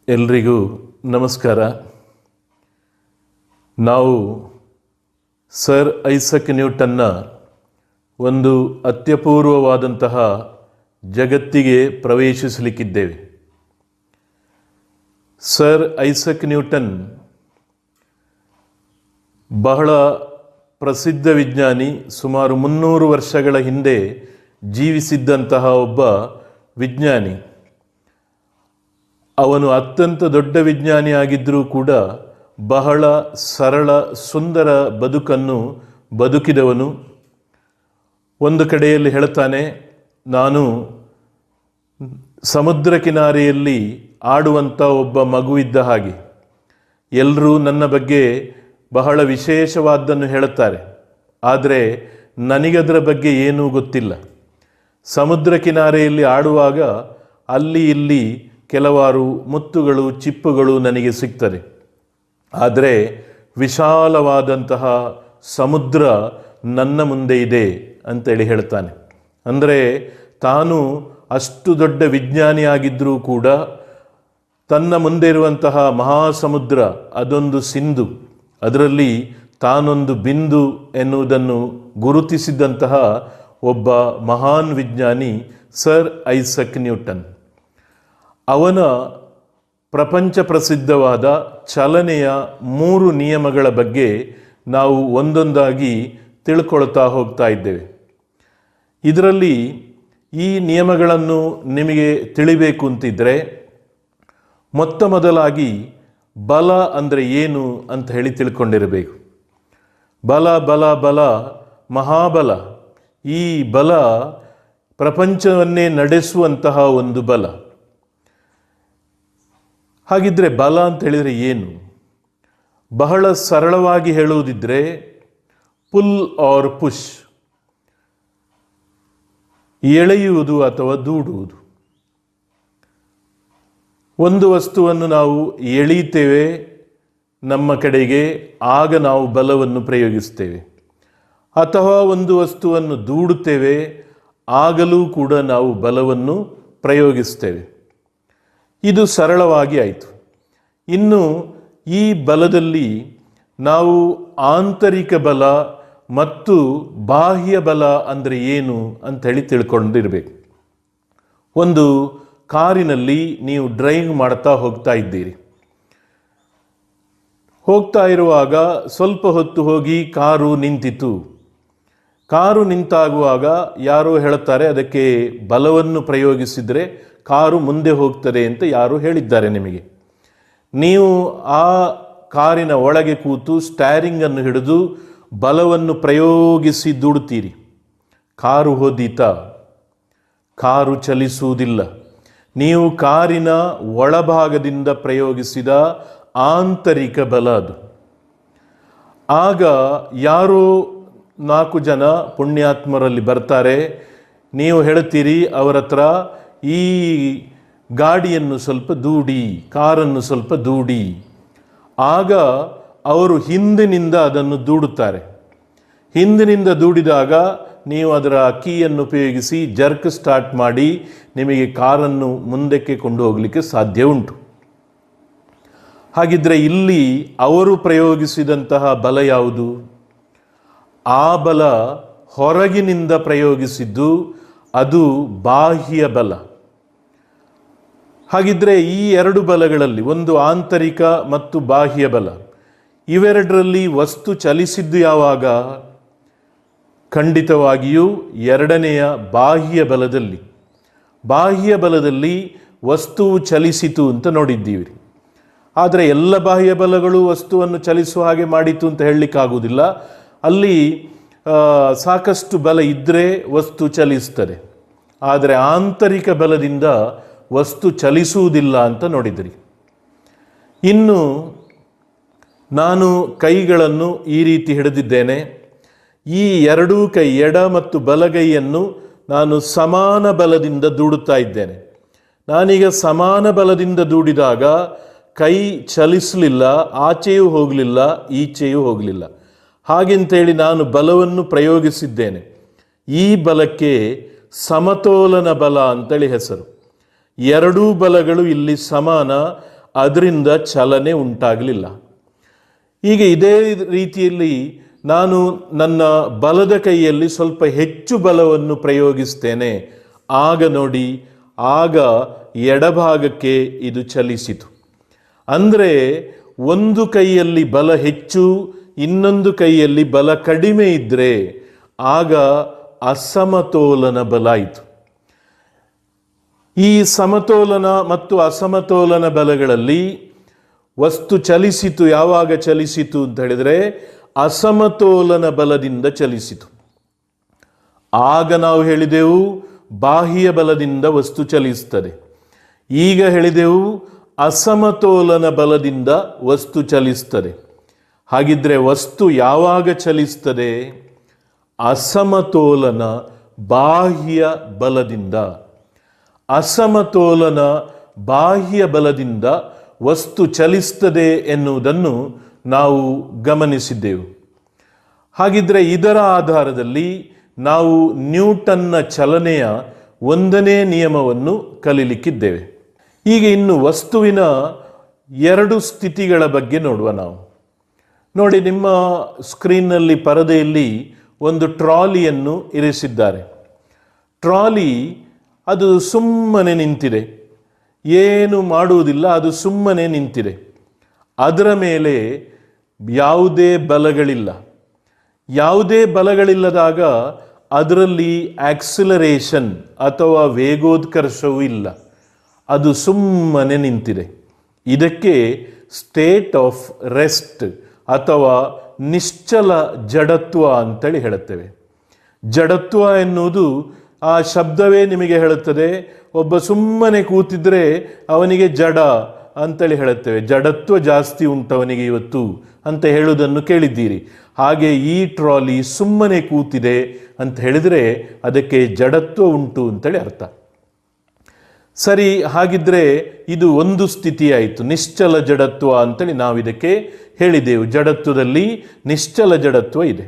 ಎಲ್ರಿಗೂ ನಮಸ್ಕಾರ. ನಾವು ಸರ್ ಐಸಕ್ ನ್ಯೂಟನ್ನ ಒಂದು ಅತ್ಯಪೂರ್ವವಾದಂತಹ ಜಗತ್ತಿಗೆ ಪ್ರವೇಶಿಸಲಿಕ್ಕಿದ್ದೇವೆ. ಸರ್ ಐಸಕ್ ನ್ಯೂಟನ್ ಬಹಳ ಪ್ರಸಿದ್ಧ ವಿಜ್ಞಾನಿ. ಸುಮಾರು 300 ವರ್ಷಗಳ ಹಿಂದೆ ಜೀವಿಸಿದ್ದಂತಹ ಒಬ್ಬ ವಿಜ್ಞಾನಿ. ಅವನು ಅತ್ಯಂತ ದೊಡ್ಡ ವಿಜ್ಞಾನಿ ಆಗಿದ್ದರೂ ಕೂಡ ಬಹಳ ಸರಳ ಸುಂದರ ಬದುಕನ್ನು ಬದುಕಿದವನು. ಒಂದು ಕಡೆಯಲ್ಲಿ ಹೇಳ್ತಾನೆ, ನಾನು ಸಮುದ್ರ ಕಿನಾರೆಯಲ್ಲಿ ಆಡುವಂಥ ಒಬ್ಬ ಮಗುವಿದ್ದ ಹಾಗೆ. ಎಲ್ಲರೂ ನನ್ನ ಬಗ್ಗೆ ಬಹಳ ವಿಶೇಷವಾದ್ದನ್ನು ಹೇಳುತ್ತಾರೆ, ಆದರೆ ನನಗದರ ಬಗ್ಗೆ ಏನೂ ಗೊತ್ತಿಲ್ಲ. ಸಮುದ್ರ ಕಿನಾರೆಯಲ್ಲಿ ಆಡುವಾಗ ಅಲ್ಲಿ ಇಲ್ಲಿ ಕೆಲವಾರು ಮುತ್ತುಗಳು ಚಿಪ್ಪುಗಳು ನನಗೆ ಸಿಗ್ತದೆ, ಆದರೆ ವಿಶಾಲವಾದಂತಹ ಸಮುದ್ರ ನನ್ನ ಮುಂದೆ ಇದೆ ಅಂತೇಳಿ ಹೇಳ್ತಾನೆ. ಅಂದರೆ ತಾನು ಅಷ್ಟು ದೊಡ್ಡ ವಿಜ್ಞಾನಿಯಾಗಿದ್ದರೂ ಕೂಡ ತನ್ನ ಮುಂದೆ ಇರುವಂತಹ ಮಹಾಸಮುದ್ರ ಅದೊಂದು ಸಿಂಧು, ಅದರಲ್ಲಿ ತಾನೊಂದು ಬಿಂದು ಎನ್ನುವುದನ್ನು ಗುರುತಿಸಿದಂತಹ ಒಬ್ಬ ಮಹಾನ್ ವಿಜ್ಞಾನಿ ಸರ್ ಐಸಕ್ ನ್ಯೂಟನ್. ಅವನ ಪ್ರಪಂಚ ಪ್ರಸಿದ್ಧವಾದ ಚಲನೆಯ 3 ನಿಯಮಗಳ ಬಗ್ಗೆ ನಾವು ಒಂದೊಂದಾಗಿ ತಿಳ್ಕೊಳ್ತಾ ಹೋಗ್ತಾ ಇದ್ದೇವೆ. ಇದರಲ್ಲಿ ಈ ನಿಯಮಗಳನ್ನು ನಿಮಗೆ ತಿಳಿಬೇಕು ಅಂತಿದ್ರೆ ಮೊತ್ತ ಮೊದಲಾಗಿ ಬಲ ಅಂದರೆ ಏನು ಅಂತ ಹೇಳಿ ತಿಳ್ಕೊಂಡಿರಬೇಕು. ಬಲ ಬಲ ಬಲ ಮಹಾಬಲ. ಈ ಬಲ ಪ್ರಪಂಚವನ್ನೇ ನಡೆಸುವಂತಹ ಒಂದು ಬಲ. ಹಾಗಿದ್ರೆ ಬಲ ಅಂತ ಹೇಳಿದರೆ ಏನು? ಬಹಳ ಸರಳವಾಗಿ ಹೇಳುವುದಿದ್ರೆ ಪುಲ್ ಆರ್ ಪುಷ್, ಎಳೆಯುವುದು ಅಥವಾ ದೂಡುವುದು. ಒಂದು ವಸ್ತುವನ್ನು ನಾವು ಎಳೆಯುತ್ತೇವೆ ನಮ್ಮ ಕಡೆಗೆ, ಆಗ ನಾವು ಬಲವನ್ನು ಪ್ರಯೋಗಿಸ್ತೇವೆ. ಅಥವಾ ಒಂದು ವಸ್ತುವನ್ನು ದೂಡುತ್ತೇವೆ, ಆಗಲೂ ಕೂಡ ನಾವು ಬಲವನ್ನು ಪ್ರಯೋಗಿಸ್ತೇವೆ. ಇದು ಸರಳವಾಗಿ ಆಯಿತು. ಇನ್ನು ಈ ಬಲದಲ್ಲಿ ನಾವು ಆಂತರಿಕ ಬಲ ಮತ್ತು ಬಾಹ್ಯ ಬಲ ಅಂದರೆ ಏನು ಅಂಥೇಳಿ ತಿಳ್ಕೊಂಡಿರಬೇಕು. ಒಂದು ಕಾರಿನಲ್ಲಿ ನೀವು ಡ್ರೈವಿಂಗ್ ಮಾಡ್ತಾ ಹೋಗ್ತಾ ಇದ್ದೀರಿ. ಹೋಗ್ತಾ ಇರುವಾಗ ಸ್ವಲ್ಪ ಹೊತ್ತು ಹೋಗಿ ಕಾರು ನಿಂತಿತು. ಕಾರು ನಿಂತಾಗುವಾಗ ಯಾರೋ ಹೇಳುತ್ತಾರೆ, ಅದಕ್ಕೆ ಬಲವನ್ನು ಪ್ರಯೋಗಿಸಿದರೆ ಕಾರು ಮುಂದೆ ಹೋಗ್ತದೆ ಅಂತ ಯಾರು ಹೇಳಿದ್ದಾರೆ ನಿಮಗೆ. ನೀವು ಆ ಕಾರಿನ ಒಳಗೆ ಕೂತು ಸ್ಟ್ಯಾರಿಂಗನ್ನು ಹಿಡಿದು ಬಲವನ್ನು ಪ್ರಯೋಗಿಸಿ ದುಡುತ್ತೀರಿ. ಕಾರು ಹೋದೀತಾ? ಕಾರು ಚಲಿಸುವುದಿಲ್ಲ. ನೀವು ಕಾರಿನ ಒಳಭಾಗದಿಂದ ಪ್ರಯೋಗಿಸಿದ ಆಂತರಿಕ ಬಲ ಅದು. ಆಗ ಯಾರೋ 4 ಜನ ಪುಣ್ಯಾತ್ಮರಲ್ಲಿ ಬರ್ತಾರೆ. ನೀವು ಹೇಳ್ತೀರಿ ಅವರ ಹತ್ರ, ಈ ಗಾಡಿಯನ್ನು ಸ್ವಲ್ಪ ದೂಡಿ, ಕಾರನ್ನು ಸ್ವಲ್ಪ ದೂಡಿ. ಆಗ ಅವರು ಹಿಂದಿನಿಂದ ಅದನ್ನು ದೂಡುತ್ತಾರೆ. ಹಿಂದಿನಿಂದ ದೂಡಿದಾಗ ನೀವು ಅದರ ಕೀಯನ್ನು ಉಪಯೋಗಿಸಿ ಜರ್ಕ್ ಸ್ಟಾರ್ಟ್ ಮಾಡಿ ನಿಮಗೆ ಕಾರನ್ನು ಮುಂದಕ್ಕೆ ಕೊಂಡು ಹೋಗಲಿಕ್ಕೆ ಸಾಧ್ಯ ಉಂಟು. ಹಾಗಿದ್ರೆ ಇಲ್ಲಿ ಅವರು ಪ್ರಯೋಗಿಸಿದಂತಹ ಬಲ ಯಾವುದು? ಆ ಬಲ ಹೊರಗಿನಿಂದ ಪ್ರಯೋಗಿಸಿದ್ದು, ಅದು ಬಾಹ್ಯ ಬಲ. ಹಾಗಿದ್ರೆ ಈ ಎರಡು ಬಲಗಳಲ್ಲಿ, ಒಂದು ಆಂತರಿಕ ಮತ್ತು ಬಾಹ್ಯ ಬಲ, ಇವೆರಡರಲ್ಲಿ ವಸ್ತು ಚಲಿಸಿದ್ದು ಯಾವಾಗ? ಖಂಡಿತವಾಗಿಯೂ ಎರಡನೆಯ ಬಾಹ್ಯ ಬಲದಲ್ಲಿ. ಬಾಹ್ಯ ಬಲದಲ್ಲಿ ವಸ್ತುವು ಚಲಿಸಿತು ಅಂತ ನೋಡಿದ್ದೀವಿ. ಆದರೆ ಎಲ್ಲ ಬಾಹ್ಯ ಬಲಗಳು ವಸ್ತುವನ್ನು ಚಲಿಸುವ ಹಾಗೆ ಮಾಡಿತು ಅಂತ ಹೇಳಲಿಕ್ಕಾಗುವುದಿಲ್ಲ. ಅಲ್ಲಿ ಸಾಕಷ್ಟು ಬಲ ಇದ್ದರೆ ವಸ್ತು ಚಲಿಸ್ತದೆ. ಆದರೆ ಆಂತರಿಕ ಬಲದಿಂದ ವಸ್ತು ಚಲಿಸುವುದಿಲ್ಲ ಅಂತ ನೋಡಿದ್ರಿ. ಇನ್ನು ನಾನು ಕೈಗಳನ್ನು ಈ ರೀತಿ ಹಿಡಿದಿದ್ದೇನೆ. ಈ ಎರಡೂ ಕೈ, ಎಡ ಮತ್ತು ಬಲಗೈಯನ್ನು ನಾನು ಸಮಾನ ಬಲದಿಂದ ದೂಡುತ್ತಾ ಇದ್ದೇನೆ. ನಾನೀಗ ಸಮಾನ ಬಲದಿಂದ ದೂಡಿದಾಗ ಕೈ ಚಲಿಸಲಿಲ್ಲ, ಆಚೆಯೂ ಹೋಗಲಿಲ್ಲ, ಈಚೆಯೂ ಹೋಗಲಿಲ್ಲ. ಹಾಗೆಂತೇಳಿ ನಾನು ಬಲವನ್ನು ಪ್ರಯೋಗಿಸಿದ್ದೇನೆ. ಈ ಬಲಕ್ಕೆ ಸಮತೋಲನ ಬಲ ಅಂತೇಳಿ ಹೆಸರು. ಎರಡೂ ಬಲಗಳು ಇಲ್ಲಿ ಸಮಾನ, ಅದರಿಂದ ಚಲನೆ ಉಂಟಾಗಲಿಲ್ಲ. ಈಗ ಇದೇ ರೀತಿಯಲ್ಲಿ ನಾನು ನನ್ನ ಬಲದ ಕೈಯಲ್ಲಿ ಸ್ವಲ್ಪ ಹೆಚ್ಚು ಬಲವನ್ನು ಪ್ರಯೋಗಿಸ್ತೇನೆ. ಆಗ ನೋಡಿ, ಆಗ ಎಡಭಾಗಕ್ಕೆ ಇದು ಚಲಿಸಿತು. ಅಂದರೆ ಒಂದು ಕೈಯಲ್ಲಿ ಬಲ ಹೆಚ್ಚು, ಇನ್ನೊಂದು ಕೈಯಲ್ಲಿ ಬಲ ಕಡಿಮೆ ಇದ್ದರೆ ಆಗ ಅಸಮತೋಲನ ಬಲ ಆಯಿತು. ಈ ಸಮತೋಲನ ಮತ್ತು ಅಸಮತೋಲನ ಬಲಗಳಲ್ಲಿ ವಸ್ತು ಚಲಿಸಿತು. ಯಾವಾಗ ಚಲಿಸಿತು ಅಂತ ಹೇಳಿದರೆ ಅಸಮತೋಲನ ಬಲದಿಂದ ಚಲಿಸಿತು. ಆಗ ನಾವು ಹೇಳಿದೆವು ಬಾಹ್ಯ ಬಲದಿಂದ ವಸ್ತು ಚಲಿಸ್ತದೆ. ಈಗ ಹೇಳಿದೆವು ಅಸಮತೋಲನ ಬಲದಿಂದ ವಸ್ತು ಚಲಿಸ್ತದೆ. ಹಾಗಿದ್ರೆ ವಸ್ತು ಯಾವಾಗ ಚಲಿಸ್ತದೆ? ಅಸಮತೋಲನ ಬಾಹ್ಯ ಬಲದಿಂದ. ಅಸಮತೋಲನ ಬಾಹ್ಯ ಬಲದಿಂದ ವಸ್ತು ಚಲಿಸ್ತದೆ ಎನ್ನುವುದನ್ನು ನಾವು ಗಮನಿಸಿದ್ದೆವು. ಹಾಗಿದ್ರೆ ಇದರ ಆಧಾರದಲ್ಲಿ ನಾವು ನ್ಯೂಟನ್ನ ಚಲನೆಯ ಒಂದನೇ ನಿಯಮವನ್ನು ಕಲೀಲಿಕ್ಕಿದ್ದೇವೆ. ಈಗ ಇನ್ನು ವಸ್ತುವಿನ ಎರಡು ಸ್ಥಿತಿಗಳ ಬಗ್ಗೆ ನೋಡುವ ನಾವು. ನೋಡಿ, ನಿಮ್ಮ ಸ್ಕ್ರೀನ್ನಲ್ಲಿ ಪರದೆಯಲ್ಲಿ ಒಂದು ಟ್ರಾಲಿಯನ್ನು ಇರಿಸಿದ್ದಾರೆ. ಟ್ರಾಲಿ ಅದು ಸುಮ್ಮನೆ ನಿಂತಿದೆ, ಏನು ಮಾಡುವುದಿಲ್ಲ, ಅದು ಸುಮ್ಮನೆ ನಿಂತಿದೆ. ಅದರ ಮೇಲೆ ಯಾವುದೇ ಬಲಗಳಿಲ್ಲ. ಯಾವುದೇ ಬಲಗಳಿಲ್ಲದಾಗ ಅದರಲ್ಲಿ ಆಕ್ಸಿಲರೇಷನ್ ಅಥವಾ ವೇಗೋತ್ಕರ್ಷವೂ ಇಲ್ಲ. ಅದು ಸುಮ್ಮನೆ ನಿಂತಿದೆ. ಇದಕ್ಕೆ ಸ್ಟೇಟ್ ಆಫ್ ರೆಸ್ಟ್ ಅಥವಾ ನಿಶ್ಚಲ ಜಡತ್ವ ಅಂತೇಳಿ ಹೇಳುತ್ತೇವೆ. ಜಡತ್ವ ಎನ್ನುವುದು ಆ ಶಬ್ದವೇ ನಿಮಗೆ ಹೇಳುತ್ತದೆ. ಒಬ್ಬ ಸುಮ್ಮನೆ ಕೂತಿದ್ರೆ ಅವನಿಗೆ ಜಡ ಅಂತೇಳಿ ಹೇಳುತ್ತೇವೆ. ಜಡತ್ವ ಜಾಸ್ತಿ ಉಂಟವನಿಗೆ ಇವತ್ತು ಅಂತ ಹೇಳುವುದನ್ನು ಕೇಳಿದ್ದೀರಿ. ಹಾಗೆ ಈ ಟ್ರಾಲಿ ಸುಮ್ಮನೆ ಕೂತಿದೆ ಅಂತ ಹೇಳಿದರೆ ಅದಕ್ಕೆ ಜಡತ್ವ ಉಂಟು ಅಂತೇಳಿ ಅರ್ಥ. ಸರಿ, ಹಾಗಿದ್ರೆ ಇದು ಒಂದು ಸ್ಥಿತಿ ಆಯಿತು, ನಿಶ್ಚಲ ಜಡತ್ವ ಅಂತೇಳಿ ನಾವು ಇದಕ್ಕೆ ಹೇಳಿದೆವು. ಜಡತ್ವದಲ್ಲಿ ನಿಶ್ಚಲ ಜಡತ್ವ ಇದೆ.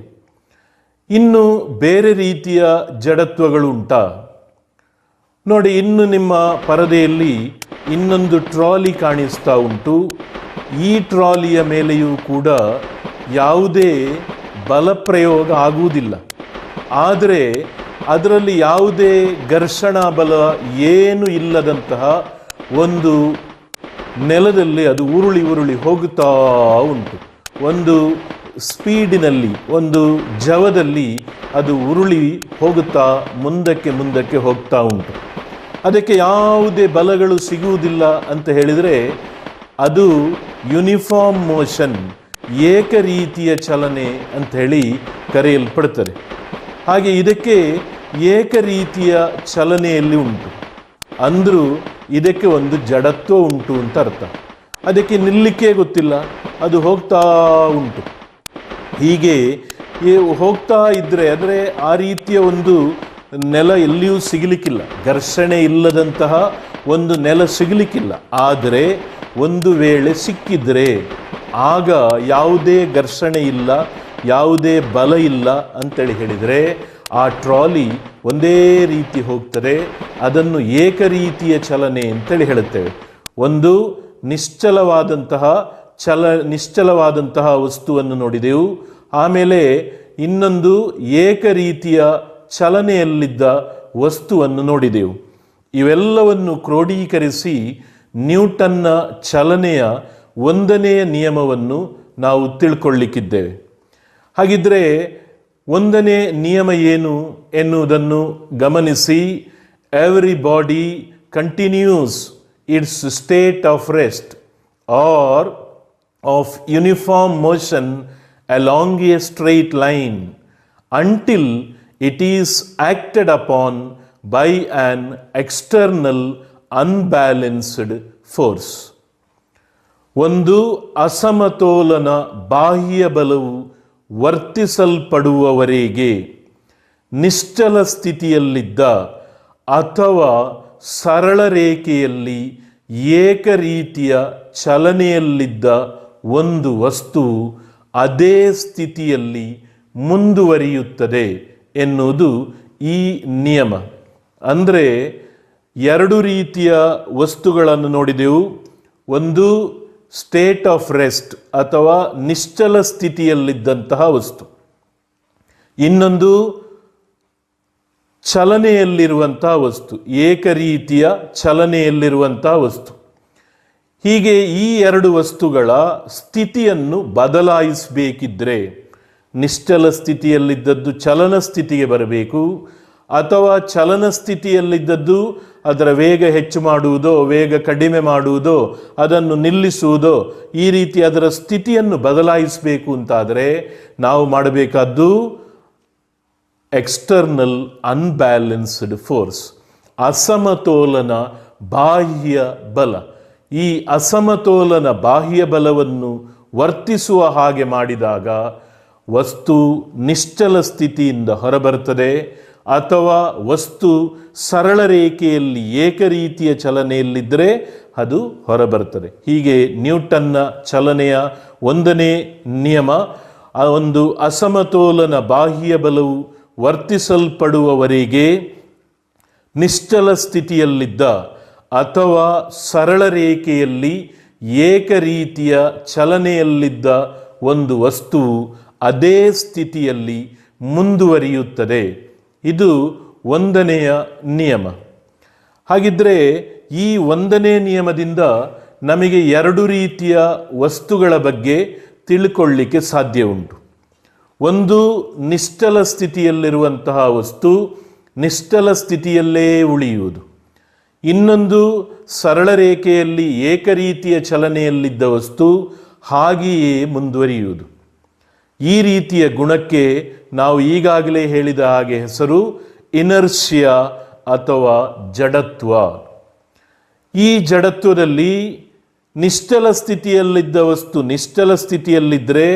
ಇನ್ನು ಬೇರೆ ರೀತಿಯ ಜಡತ್ವಗಳು ಉಂಟಾ? ನೋಡಿ, ಇನ್ನು ನಿಮ್ಮ ಪರದೆಯಲ್ಲಿ ಇನ್ನೊಂದು ಟ್ರಾಲಿ ಕಾಣಿಸ್ತಾ ಉಂಟು. ಈ ಟ್ರಾಲಿಯ ಮೇಲೆಯೂ ಕೂಡ ಯಾವುದೇ ಬಲಪ್ರಯೋಗ ಆಗುವುದಿಲ್ಲ. ಆದರೆ ಅದರಲ್ಲಿ ಯಾವುದೇ ಘರ್ಷಣಾ ಬಲ ಏನು ಇಲ್ಲದಂತಹ ಒಂದು ನೆಲದಲ್ಲಿ ಅದು ಉರುಳಿ ಉರುಳಿ ಹೋಗುತ್ತಾ ಉಂಟು. ಒಂದು ಸ್ಪೀಡಿನಲ್ಲಿ, ಒಂದು ಜವದಲ್ಲಿ ಅದು ಉರುಳಿ ಹೋಗುತ್ತಾ ಮುಂದಕ್ಕೆ ಮುಂದಕ್ಕೆ ಹೋಗ್ತಾ ಉಂಟು. ಅದಕ್ಕೆ ಯಾವುದೇ ಬಲಗಳು ಸಿಗುವುದಿಲ್ಲ ಅಂತ ಹೇಳಿದರೆ ಅದು ಯೂನಿಫಾರ್ಮ್ ಮೋಷನ್, ಏಕ ರೀತಿಯ ಚಲನೆ ಅಂತ ಹೇಳಿ ಕರೆಯಲ್ಪಡ್ತದೆ. ಹಾಗೆ ಇದಕ್ಕೆ ಏಕ ರೀತಿಯ ಚಲನೆಯಲ್ಲಿ ಉಂಟು ಅಂದರೂ ಇದಕ್ಕೆ ಒಂದು ಜಡತ್ವ ಉಂಟು ಅಂತ ಅರ್ಥ. ಅದಕ್ಕೆ ನಿಲ್ಲಕ್ಕೆ ಗೊತ್ತಿಲ್ಲ, ಅದು ಹೋಗ್ತಾ ಉಂಟು. ಹೀಗೆ ಹೋಗ್ತಾ ಇದ್ದರೆ ಅಂದರೆ ಆ ರೀತಿಯ ಒಂದು ನೆಲ ಎಲ್ಲಿಯೂ ಸಿಗಲಿಕ್ಕಿಲ್ಲ. ಘರ್ಷಣೆ ಇಲ್ಲದಂತಹ ಒಂದು ನೆಲ ಸಿಗಲಿಕ್ಕಿಲ್ಲ. ಆದರೆ ಒಂದು ವೇಳೆ ಸಿಕ್ಕಿದರೆ ಆಗ ಯಾವುದೇ ಘರ್ಷಣೆ ಇಲ್ಲ, ಯಾವುದೇ ಬಲ ಇಲ್ಲ ಅಂತೇಳಿ ಹೇಳಿದರೆ ಆ ಟ್ರಾಲಿ ಒಂದೇ ರೀತಿ ಹೋಗ್ತದೆ. ಅದನ್ನು ಏಕರೀತಿಯ ಚಲನೆ ಅಂತೇಳಿ ಹೇಳುತ್ತೇವೆ. ಒಂದು ನಿಶ್ಚಲವಾದಂತಹ ವಸ್ತುವನ್ನು ನೋಡಿದೆವು. ಆಮೇಲೆ ಇನ್ನೊಂದು ಏಕರೀತಿಯ ಚಲನೆಯಲ್ಲಿದ್ದ ವಸ್ತುವನ್ನು ನೋಡಿದೆವು. ಇವೆಲ್ಲವನ್ನು ಕ್ರೋಢೀಕರಿಸಿ ನ್ಯೂಟನ್ನ ಚಲನೆಯ ಒಂದನೆಯ ನಿಯಮವನ್ನು ನಾವು ತಿಳ್ಕೊಳ್ಳಿಕ್ಕಿದ್ದೇವೆ. ಹಾಗಿದ್ರೆ ಒಂದನೇ ನಿಯಮ ಏನು ಎನ್ನುವುದನ್ನು ಗಮನಿಸಿ. Every body continues its state of rest or of uniform motion along a straight line until it is acted upon by an external unbalanced force. ಒಂದು ಅಸಮತೋಲನ ಬಾಹ್ಯ ಬಲವು ವರ್ತಿಸಲ್ಪಡುವವರೆಗೆ ನಿಶ್ಚಲ ಸ್ಥಿತಿಯಲ್ಲಿದ್ದ ಅಥವಾ ಸರಳ ರೇಖೆಯಲ್ಲಿ ಏಕರೀತಿಯ ಚಲನೆಯಲ್ಲಿದ್ದ ಒಂದು ವಸ್ತುವು ಅದೇ ಸ್ಥಿತಿಯಲ್ಲಿ ಮುಂದುವರಿಯುತ್ತದೆ ಎನ್ನುವುದು ಈ ನಿಯಮ. ಅಂದರೆ ಎರಡು ರೀತಿಯ ವಸ್ತುಗಳನ್ನು ನೋಡಿದೆವು. ಒಂದು ಸ್ಟೇಟ್ ಆಫ್ ರೆಸ್ಟ್ ಅಥವಾ ನಿಶ್ಚಲ ಸ್ಥಿತಿಯಲ್ಲಿದ್ದಂತಹ ವಸ್ತು, ಇನ್ನೊಂದು ಚಲನೆಯಲ್ಲಿರುವಂತಹ ವಸ್ತು, ಏಕರೀತಿಯ ಚಲನೆಯಲ್ಲಿರುವಂತಹ ವಸ್ತು. ಹೀಗೆ ಈ ಎರಡು ವಸ್ತುಗಳ ಸ್ಥಿತಿಯನ್ನು ಬದಲಾಯಿಸಬೇಕಿದ್ರೆ ನಿಶ್ಚಲ ಸ್ಥಿತಿಯಲ್ಲಿದ್ದದ್ದು ಚಲನ ಸ್ಥಿತಿಗೆ ಬರಬೇಕು, ಅಥವಾ ಚಲನ ಸ್ಥಿತಿಯಲ್ಲಿದ್ದದ್ದು ಅದರ ವೇಗ ಹೆಚ್ಚು ಮಾಡುವುದೋ ವೇಗ ಕಡಿಮೆ ಮಾಡುವುದೋ ಅದನ್ನು ನಿಲ್ಲಿಸುವುದೋ ಈ ರೀತಿ ಅದರ ಸ್ಥಿತಿಯನ್ನು ಬದಲಾಯಿಸಬೇಕು ಅಂತಾದರೆ ನಾವು ಮಾಡಬೇಕಾದ್ದು ಎಕ್ಸ್ಟರ್ನಲ್ ಅನ್ಬ್ಯಾಲೆನ್ಸ್ಡ್ ಫೋರ್ಸ್, ಅಸಮತೋಲನ ಬಾಹ್ಯ ಬಲ. ಈ ಅಸಮತೋಲನ ಬಾಹ್ಯ ಬಲವನ್ನು ವರ್ತಿಸುವ ಹಾಗೆ ಮಾಡಿದಾಗ ವಸ್ತು ನಿಶ್ಚಲ ಸ್ಥಿತಿಯಿಂದ ಹೊರಬರ್ತದೆ, ಅಥವಾ ವಸ್ತು ಸರಳ ರೇಖೆಯಲ್ಲಿ ಏಕರೀತಿಯ ಚಲನೆಯಲ್ಲಿದ್ದರೆ ಅದು ಹೊರಬರ್ತದೆ. ಹೀಗೆ ನ್ಯೂಟನ್ನ ಚಲನೆಯ ಒಂದನೇ ನಿಯಮ, ಆ ಒಂದು ಅಸಮತೋಲನ ಬಾಹ್ಯ ಬಲವು ವರ್ತಿಸಲ್ಪಡುವವರೆಗೆ ನಿಶ್ಚಲ ಸ್ಥಿತಿಯಲ್ಲಿದ್ದ ಅಥವಾ ಸರಳ ರೇಖೆಯಲ್ಲಿ ಏಕರೀತಿಯ ಚಲನೆಯಲ್ಲಿದ್ದ ಒಂದು ವಸ್ತುವು ಅದೇ ಸ್ಥಿತಿಯಲ್ಲಿ ಮುಂದುವರಿಯುತ್ತದೆ. ಇದು ಒಂದನೆಯ ನಿಯಮ. ಹಾಗಿದ್ರೆ ಈ ಒಂದನೇ ನಿಯಮದಿಂದ ನಮಗೆ ಎರಡು ರೀತಿಯ ವಸ್ತುಗಳ ಬಗ್ಗೆ ತಿಳ್ಕೊಳ್ಳಿಕ್ಕೆ ಸಾಧ್ಯ ಉಂಟು. ಒಂದು ನಿಶ್ಚಲ ಸ್ಥಿತಿಯಲ್ಲಿರುವಂತಹ ವಸ್ತು ನಿಶ್ಚಲ ಸ್ಥಿತಿಯಲ್ಲೇ ಉಳಿಯುವುದು, ಇನ್ನೊಂದು ಸರಳ ರೇಖೆಯಲ್ಲಿ ಏಕರೀತಿಯ ಚಲನೆಯಲ್ಲಿದ್ದ ವಸ್ತು ಹಾಗೆಯೇ ಮುಂದುವರಿಯುವುದು. ಈ ರೀತಿಯ ಗುಣಕ್ಕೆ ನಾವು ಈಗಾಗಲೇ ಹೇಳಿದ ಹಾಗೆ ಹೆಸರು ಇನರ್ಷಿಯಾ ಅಥವಾ ಜಡತ್ವ. ಈ ಜಡತ್ವದಲ್ಲಿ ನಿಶ್ಚಲ ಸ್ಥಿತಿಯಲ್ಲಿದ್ದ ವಸ್ತು ನಿಶ್ಚಲ ಸ್ಥಿತಿಯಲ್ಲಿದ್ದರೆ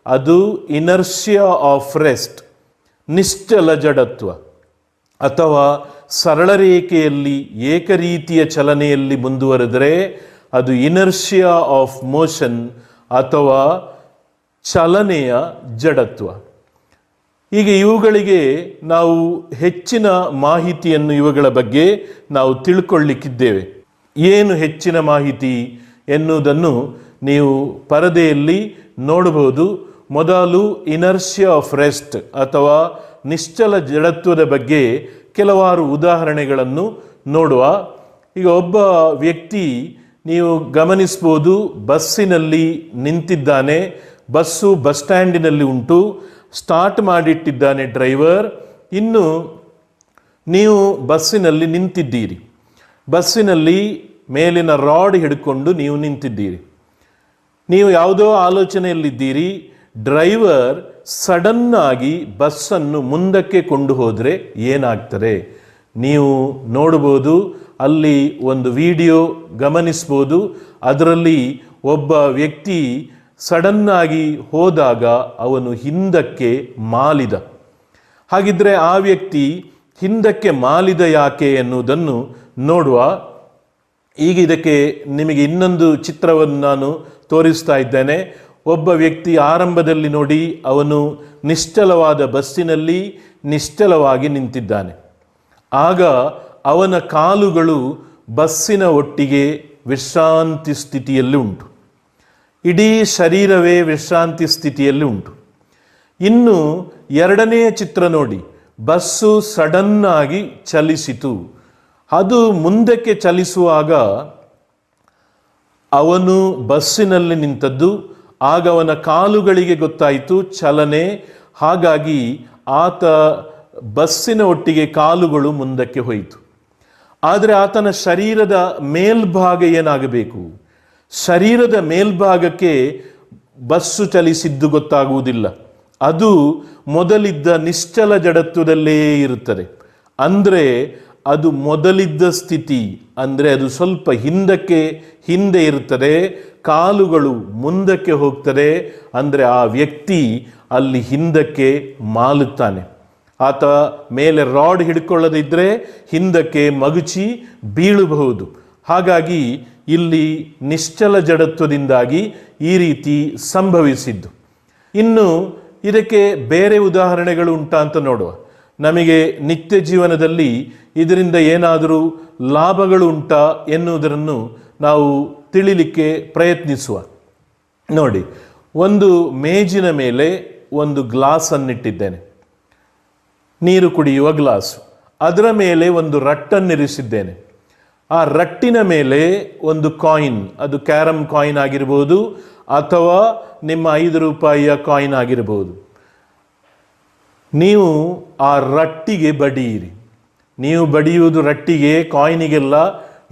ಅದು ಇನರ್ಷಿಯಾ ಆಫ್ ರೆಸ್ಟ್, ನಿಶ್ಚಲ ಜಡತ್ವ. ಅಥವಾ ಸರಳ ರೇಖೆಯಲ್ಲಿ ಏಕರೀತಿಯ ಚಲನೆಯಲ್ಲಿ ಮುಂದುವರೆದರೆ ಅದು ಇನರ್ಷಿಯಾ ಆಫ್ ಮೋಷನ್ ಅಥವಾ ಚಲನೆಯ ಜಡತ್ವ. ಹೀಗೆ ಇವುಗಳಿಗೆ ನಾವು ಹೆಚ್ಚಿನ ಮಾಹಿತಿಯನ್ನು ಇವುಗಳ ಬಗ್ಗೆ ನಾವು ತಿಳ್ಕೊಳ್ಳಿಕ್ಕಿದ್ದೇವೆ. ಏನು ಹೆಚ್ಚಿನ ಮಾಹಿತಿ ಎನ್ನುವುದನ್ನು ನೀವು ಪರದೆಯಲ್ಲಿ ನೋಡಬಹುದು. ಮೊದಲು ಇನರ್ಷಿಯಾ ಆಫ್ ರೆಸ್ಟ್ ಅಥವಾ ನಿಶ್ಚಲ ಜಡತ್ವದ ಬಗ್ಗೆ ಕೆಲವಾರು ಉದಾಹರಣೆಗಳನ್ನು ನೋಡುವ. ಈಗ ಒಬ್ಬ ವ್ಯಕ್ತಿ ನೀವು ಗಮನಿಸ್ಬೋದು, ಬಸ್ಸಿನಲ್ಲಿ ನಿಂತಿದ್ದಾನೆ. ಬಸ್ಸು ಬಸ್ ಸ್ಟ್ಯಾಂಡಿನಲ್ಲಿ ಉಂಟು, ಸ್ಟಾರ್ಟ್ ಮಾಡಿಟ್ಟಿದ್ದಾನೆ ಡ್ರೈವರ್. ಇನ್ನು ನೀವು ಬಸ್ಸಿನಲ್ಲಿ ನಿಂತಿದ್ದೀರಿ, ಬಸ್ಸಿನಲ್ಲಿ ಮೇಲಿನ ರಾಡ್ ಹಿಡ್ಕೊಂಡು ನೀವು ನಿಂತಿದ್ದೀರಿ. ನೀವು ಯಾವುದೋ ಆಲೋಚನೆಯಲ್ಲಿದ್ದೀರಿ. ಡ್ರೈವರ್ ಸಡನ್ನಾಗಿ ಬಸ್ಸನ್ನು ಮುಂದಕ್ಕೆ ಕೊಂಡು ಹೋದರೆ ಏನಾಗ್ತದೆ ನೀವು ನೋಡ್ಬೋದು. ಅಲ್ಲಿ ಒಂದು ವಿಡಿಯೋ ಗಮನಿಸ್ಬೋದು. ಅದರಲ್ಲಿ ಒಬ್ಬ ವ್ಯಕ್ತಿ ಸಡನ್ನಾಗಿ ಹೋದಾಗ ಅವನು ಹಿಂದಕ್ಕೆ ಮಾಲಿದ. ಹಾಗಿದ್ರೆ ಆ ವ್ಯಕ್ತಿ ಹಿಂದಕ್ಕೆ ಮಾಲಿದ ಯಾಕೆ ಎನ್ನುವುದನ್ನು ನೋಡುವ. ಈಗ ಇದಕ್ಕೆ ನಿಮಗೆ ಇನ್ನೊಂದು ಚಿತ್ರವನ್ನು ನಾನು ತೋರಿಸ್ತಾ ಇದ್ದೇನೆ. ಒಬ್ಬ ವ್ಯಕ್ತಿ ಆರಂಭದಲ್ಲಿ ನೋಡಿ, ಅವನು ನಿಶ್ಚಲವಾದ ಬಸ್ಸಿನಲ್ಲಿ ನಿಶ್ಚಲವಾಗಿ ನಿಂತಿದ್ದಾನೆ. ಆಗ ಅವನ ಕಾಲುಗಳು ಬಸ್ಸಿನ ಒಟ್ಟಿಗೆ ವಿಶ್ರಾಂತಿ ಸ್ಥಿತಿಯಲ್ಲಿ ಉಂಟು, ಇಡೀ ಶರೀರವೇ ವಿಶ್ರಾಂತಿ ಸ್ಥಿತಿಯಲ್ಲಿ ಉಂಟು. ಇನ್ನು ಎರಡನೆಯ ಚಿತ್ರ ನೋಡಿ, ಬಸ್ಸು ಸಡನ್ನಾಗಿ ಚಲಿಸಿತು. ಅದು ಮುಂದಕ್ಕೆ ಚಲಿಸುವಾಗ ಅವನು ಬಸ್ಸಿನಲ್ಲಿ ನಿಂತದ್ದು. ಆಗ ಅವನ ಕಾಲುಗಳಿಗೆ ಗೊತ್ತಾಯಿತು ಚಲನೆ. ಹಾಗಾಗಿ ಆತ ಬಸ್ಸಿನ ಒಟ್ಟಿಗೆ ಕಾಲುಗಳು ಮುಂದಕ್ಕೆ ಹೋಯಿತು. ಆದರೆ ಆತನ ಶರೀರದ ಮೇಲ್ಭಾಗ ಏನಾಗಬೇಕು? ಶರೀರದ ಮೇಲ್ಭಾಗಕ್ಕೆ ಬಸ್ಸು ಚಲಿಸಿದ್ದು ಗೊತ್ತಾಗುವುದಿಲ್ಲ. ಅದು ಮೊದಲಿದ್ದ ನಿಶ್ಚಲ ಜಡತ್ವದಲ್ಲೇ ಇರುತ್ತದೆ. ಅಂದರೆ ಅದು ಮೊದಲಿದ್ದ ಸ್ಥಿತಿ, ಅಂದರೆ ಅದು ಸ್ವಲ್ಪ ಹಿಂದೆ ಇರುತ್ತದೆ, ಕಾಲುಗಳು ಮುಂದಕ್ಕೆ ಹೋಗ್ತದೆ. ಅಂದರೆ ಆ ವ್ಯಕ್ತಿ ಅಲ್ಲಿ ಹಿಂದಕ್ಕೆ ಮಾಲುತ್ತಾನೆ. ಆತ ಮೇಲೆ ರಾಡ್ ಹಿಡ್ಕೊಳ್ಳದಿದ್ದರೆ ಹಿಂದಕ್ಕೆ ಮಗುಚಿ ಬೀಳಬಹುದು. ಹಾಗಾಗಿ ಇಲ್ಲಿ ನಿಶ್ಚಲ ಜಡತ್ವದಿಂದಾಗಿ ಈ ರೀತಿ ಸಂಭವಿಸಿದ್ದು. ಇನ್ನು ಇದಕ್ಕೆ ಬೇರೆ ಉದಾಹರಣೆಗಳು ಉಂಟಾ ಅಂತ ನೋಡುವ. ನಮಗೆ ನಿತ್ಯ ಜೀವನದಲ್ಲಿ ಇದರಿಂದ ಏನಾದರೂ ಲಾಭಗಳು ಉಂಟಾ ಎನ್ನುವುದನ್ನು ನಾವು ತಿಳಿಲಿಕ್ಕೆ ಪ್ರಯತ್ನಿಸುವ. ನೋಡಿ, ಒಂದು ಮೇಜಿನ ಮೇಲೆ ಒಂದು ಗ್ಲಾಸನ್ನಿಟ್ಟಿದ್ದೇನೆ, ನೀರು ಕುಡಿಯುವ ಗ್ಲಾಸು. ಅದರ ಮೇಲೆ ಒಂದು ರಟ್ಟನ್ನಿರಿಸಿದ್ದೇನೆ. ಆ ರಟ್ಟಿನ ಮೇಲೆ ಒಂದು ಕಾಯಿನ್, ಅದು ಕ್ಯಾರಮ್ ಕಾಯಿನ್ ಆಗಿರ್ಬೋದು ಅಥವಾ ನಿಮ್ಮ 5 ರೂಪಾಯಿಯ ಕಾಯಿನ್ ಆಗಿರಬಹುದು. ನೀವು ಆ ರಟ್ಟಿಗೆ ಬಡಿಯಿರಿ. ನೀವು ಬಡಿಯುವುದು ರಟ್ಟಿಗೆ, ಕಾಯಿನಿಗೆಲ್ಲ.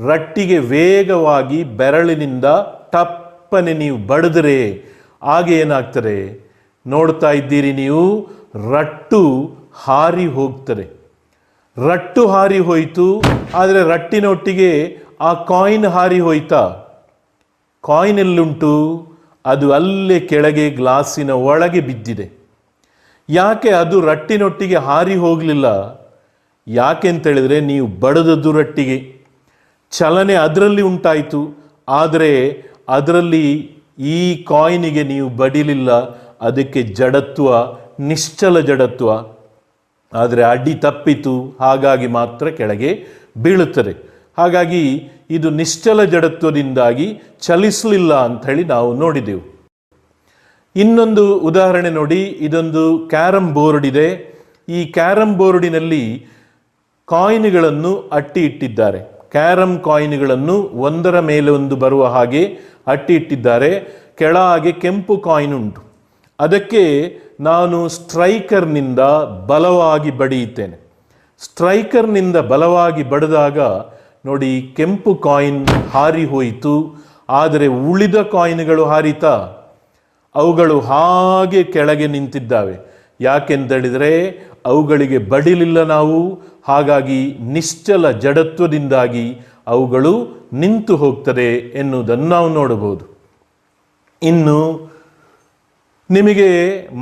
ರಟ್ಟಿಗೆ ವೇಗವಾಗಿ ಬೆರಳಿನಿಂದ ಟಪ್ಪನೆ ನೀವು ಬಡಿದರೆ ಆಗ ಏನಾಗ್ತದೆ ನೋಡ್ತಾ ಇದ್ದೀರಿ ನೀವು, ರಟ್ಟು ಹಾರಿ ಹೋಗ್ತದೆ. ರಟ್ಟು ಹಾರಿ ಹೋಯಿತು, ಆದರೆ ರಟ್ಟಿನೊಟ್ಟಿಗೆ ಆ ಕಾಯಿನ್ ಹಾರಿ ಹೋಯ್ತಾ? ಕಾಯಿನ್ ಎಲ್ಲುಂಟು? ಅದು ಅಲ್ಲೇ ಕೆಳಗೆ ಗ್ಲಾಸಿನ ಒಳಗೆ ಬಿದ್ದಿದೆ. ಯಾಕೆ ಅದು ರಟ್ಟಿನೊಟ್ಟಿಗೆ ಹಾರಿ ಹೋಗಲಿಲ್ಲ? ಯಾಕೆ ಅಂತೇಳಿದರೆ ನೀವು ಬಡದದ್ದು ರಟ್ಟಿಗೆ, ಚಲನೆ ಅದರಲ್ಲಿ ಉಂಟಾಯಿತು. ಆದರೆ ಅದರಲ್ಲಿ ಈ ಕಾಯಿನಿಗೆ ನೀವು ಬಡಿಲಿಲ್ಲ. ಅದಕ್ಕೆ ಜಡತ್ವ, ನಿಶ್ಚಲ ಜಡತ್ವ. ಆದರೆ ಅಡ್ಡಿ ತಪ್ಪಿತು, ಹಾಗಾಗಿ ಮಾತ್ರ ಕೆಳಗೆ ಬೀಳುತ್ತದೆ. ಹಾಗಾಗಿ ಇದು ನಿಶ್ಚಲ ಜಡತ್ವದಿಂದಾಗಿ ಚಲಿಸಲಿಲ್ಲ ಅಂಥೇಳಿ ನಾವು ನೋಡಿದೆವು. ಇನ್ನೊಂದು ಉದಾಹರಣೆ ನೋಡಿ. ಇದೊಂದು ಕ್ಯಾರಮ್ ಬೋರ್ಡ್ ಇದೆ. ಈ ಕ್ಯಾರಮ್ ಬೋರ್ಡಿನಲ್ಲಿ ಕಾಯಿನ್ಗಳನ್ನು ಅಟ್ಟಿ ಇಟ್ಟಿದ್ದಾರೆ. ಕ್ಯಾರಮ್ ಕಾಯಿನ್ಗಳನ್ನು ಒಂದರ ಮೇಲೆ ಒಂದು ಬರುವ ಹಾಗೆ ಅಟ್ಟಿ ಇಟ್ಟಿದ್ದಾರೆ. ಕೆಳಗೆ ಕೆಂಪು ಕಾಯಿನ್ ಉಂಟು. ಅದಕ್ಕೆ ನಾನು ಸ್ಟ್ರೈಕರ್ನಿಂದ ಬಲವಾಗಿ ಬಡಿಯುತ್ತೇನೆ. ಸ್ಟ್ರೈಕರ್ನಿಂದ ಬಲವಾಗಿ ಬಡಿದಾಗ ನೋಡಿ, ಕೆಂಪು ಕಾಯಿನ್ ಹಾರಿ ಹೋಯಿತು. ಆದರೆ ಉಳಿದ ಕಾಯಿನ್ಗಳು ಹಾರಿತಾ? ಅವುಗಳು ಹಾಗೆ ಕೆಳಗೆ ನಿಂತಿದ್ದಾವೆ. ಯಾಕೆಂತೇಳಿದರೆ ಅವುಗಳಿಗೆ ಬಡಿಲಿಲ್ಲ ನಾವು. ಹಾಗಾಗಿ ನಿಶ್ಚಲ ಜಡತ್ವದಿಂದಾಗಿ ಅವುಗಳು ನಿಂತು ಹೋಗ್ತದೆ ಎನ್ನುವುದನ್ನು ನಾವು ನೋಡಬಹುದು. ಇನ್ನು ನಿಮಗೆ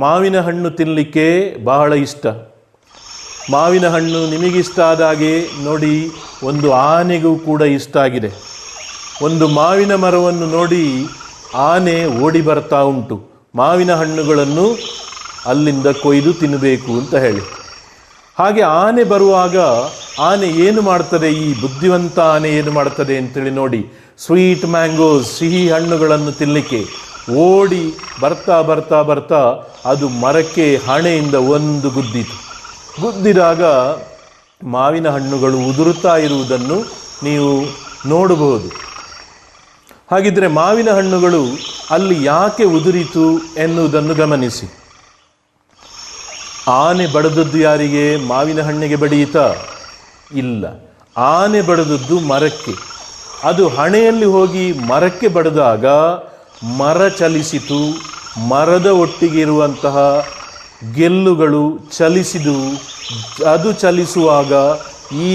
ಮಾವಿನ ಹಣ್ಣು ತಿನ್ನಲಿಕ್ಕೆ ಬಹಳ ಇಷ್ಟ. ಮಾವಿನ ಹಣ್ಣು ನಿಮಗಿಷ್ಟ ಆದ ಹಾಗೆ ನೋಡಿ, ಒಂದು ಆನೆಗೂ ಕೂಡ ಇಷ್ಟ ಆಗಿದೆ. ಒಂದು ಮಾವಿನ ಮರವನ್ನು ನೋಡಿ ಆನೆ ಓಡಿ ಬರ್ತಾ ಉಂಟು, ಮಾವಿನ ಹಣ್ಣುಗಳನ್ನು ಅಲ್ಲಿಂದ ಕೊಯ್ದು ತಿನ್ನಬೇಕು ಅಂತ ಹೇಳಿ. ಹಾಗೆ ಆನೆ ಬರುವಾಗ ಆನೆ ಏನು ಮಾಡ್ತದೆ, ಈ ಬುದ್ಧಿವಂತ ಆನೆ ಏನು ಮಾಡ್ತದೆ ಅಂತೇಳಿ ನೋಡಿ, ಸ್ವೀಟ್ ಮ್ಯಾಂಗೋಸ್, ಸಿಹಿ ಹಣ್ಣುಗಳನ್ನು ತಿನ್ನಲಿಕ್ಕೆ ಓಡಿ ಬರ್ತಾ ಬರ್ತಾ ಬರ್ತಾ ಅದು ಮರಕ್ಕೆ ಹಣೆಯಿಂದ ಒಂದು ಗುದ್ದಿದಾಗ ಮಾವಿನ ಹಣ್ಣುಗಳು ಉದುರುತ್ತಾ ಇರುವುದನ್ನು ನೀವು ನೋಡಬಹುದು. ಹಾಗಿದ್ರೆ ಮಾವಿನ ಹಣ್ಣುಗಳು ಅಲ್ಲಿ ಯಾಕೆ ಉದುರಿತು ಎನ್ನುವುದನ್ನು ಗಮನಿಸಿ. ಆನೆ ಬಡದದ್ದು ಯಾರಿಗೆ? ಮಾವಿನ ಹಣ್ಣಿಗೆ ಬಡಿಯಿತಾ? ಇಲ್ಲ, ಆನೆ ಬಡದದ್ದು ಮರಕ್ಕೆ. ಅದು ಹಣೆಯಲ್ಲಿ ಹೋಗಿ ಮರಕ್ಕೆ ಬಡಿದಾಗ ಮರ ಚಲಿಸಿತು. ಮರದ ಒಟ್ಟಿಗೆ ಇರುವಂತಹ ಗೆಲ್ಲುಗಳು ಚಲಿಸಿದವು. ಅದು ಚಲಿಸುವಾಗ ಈ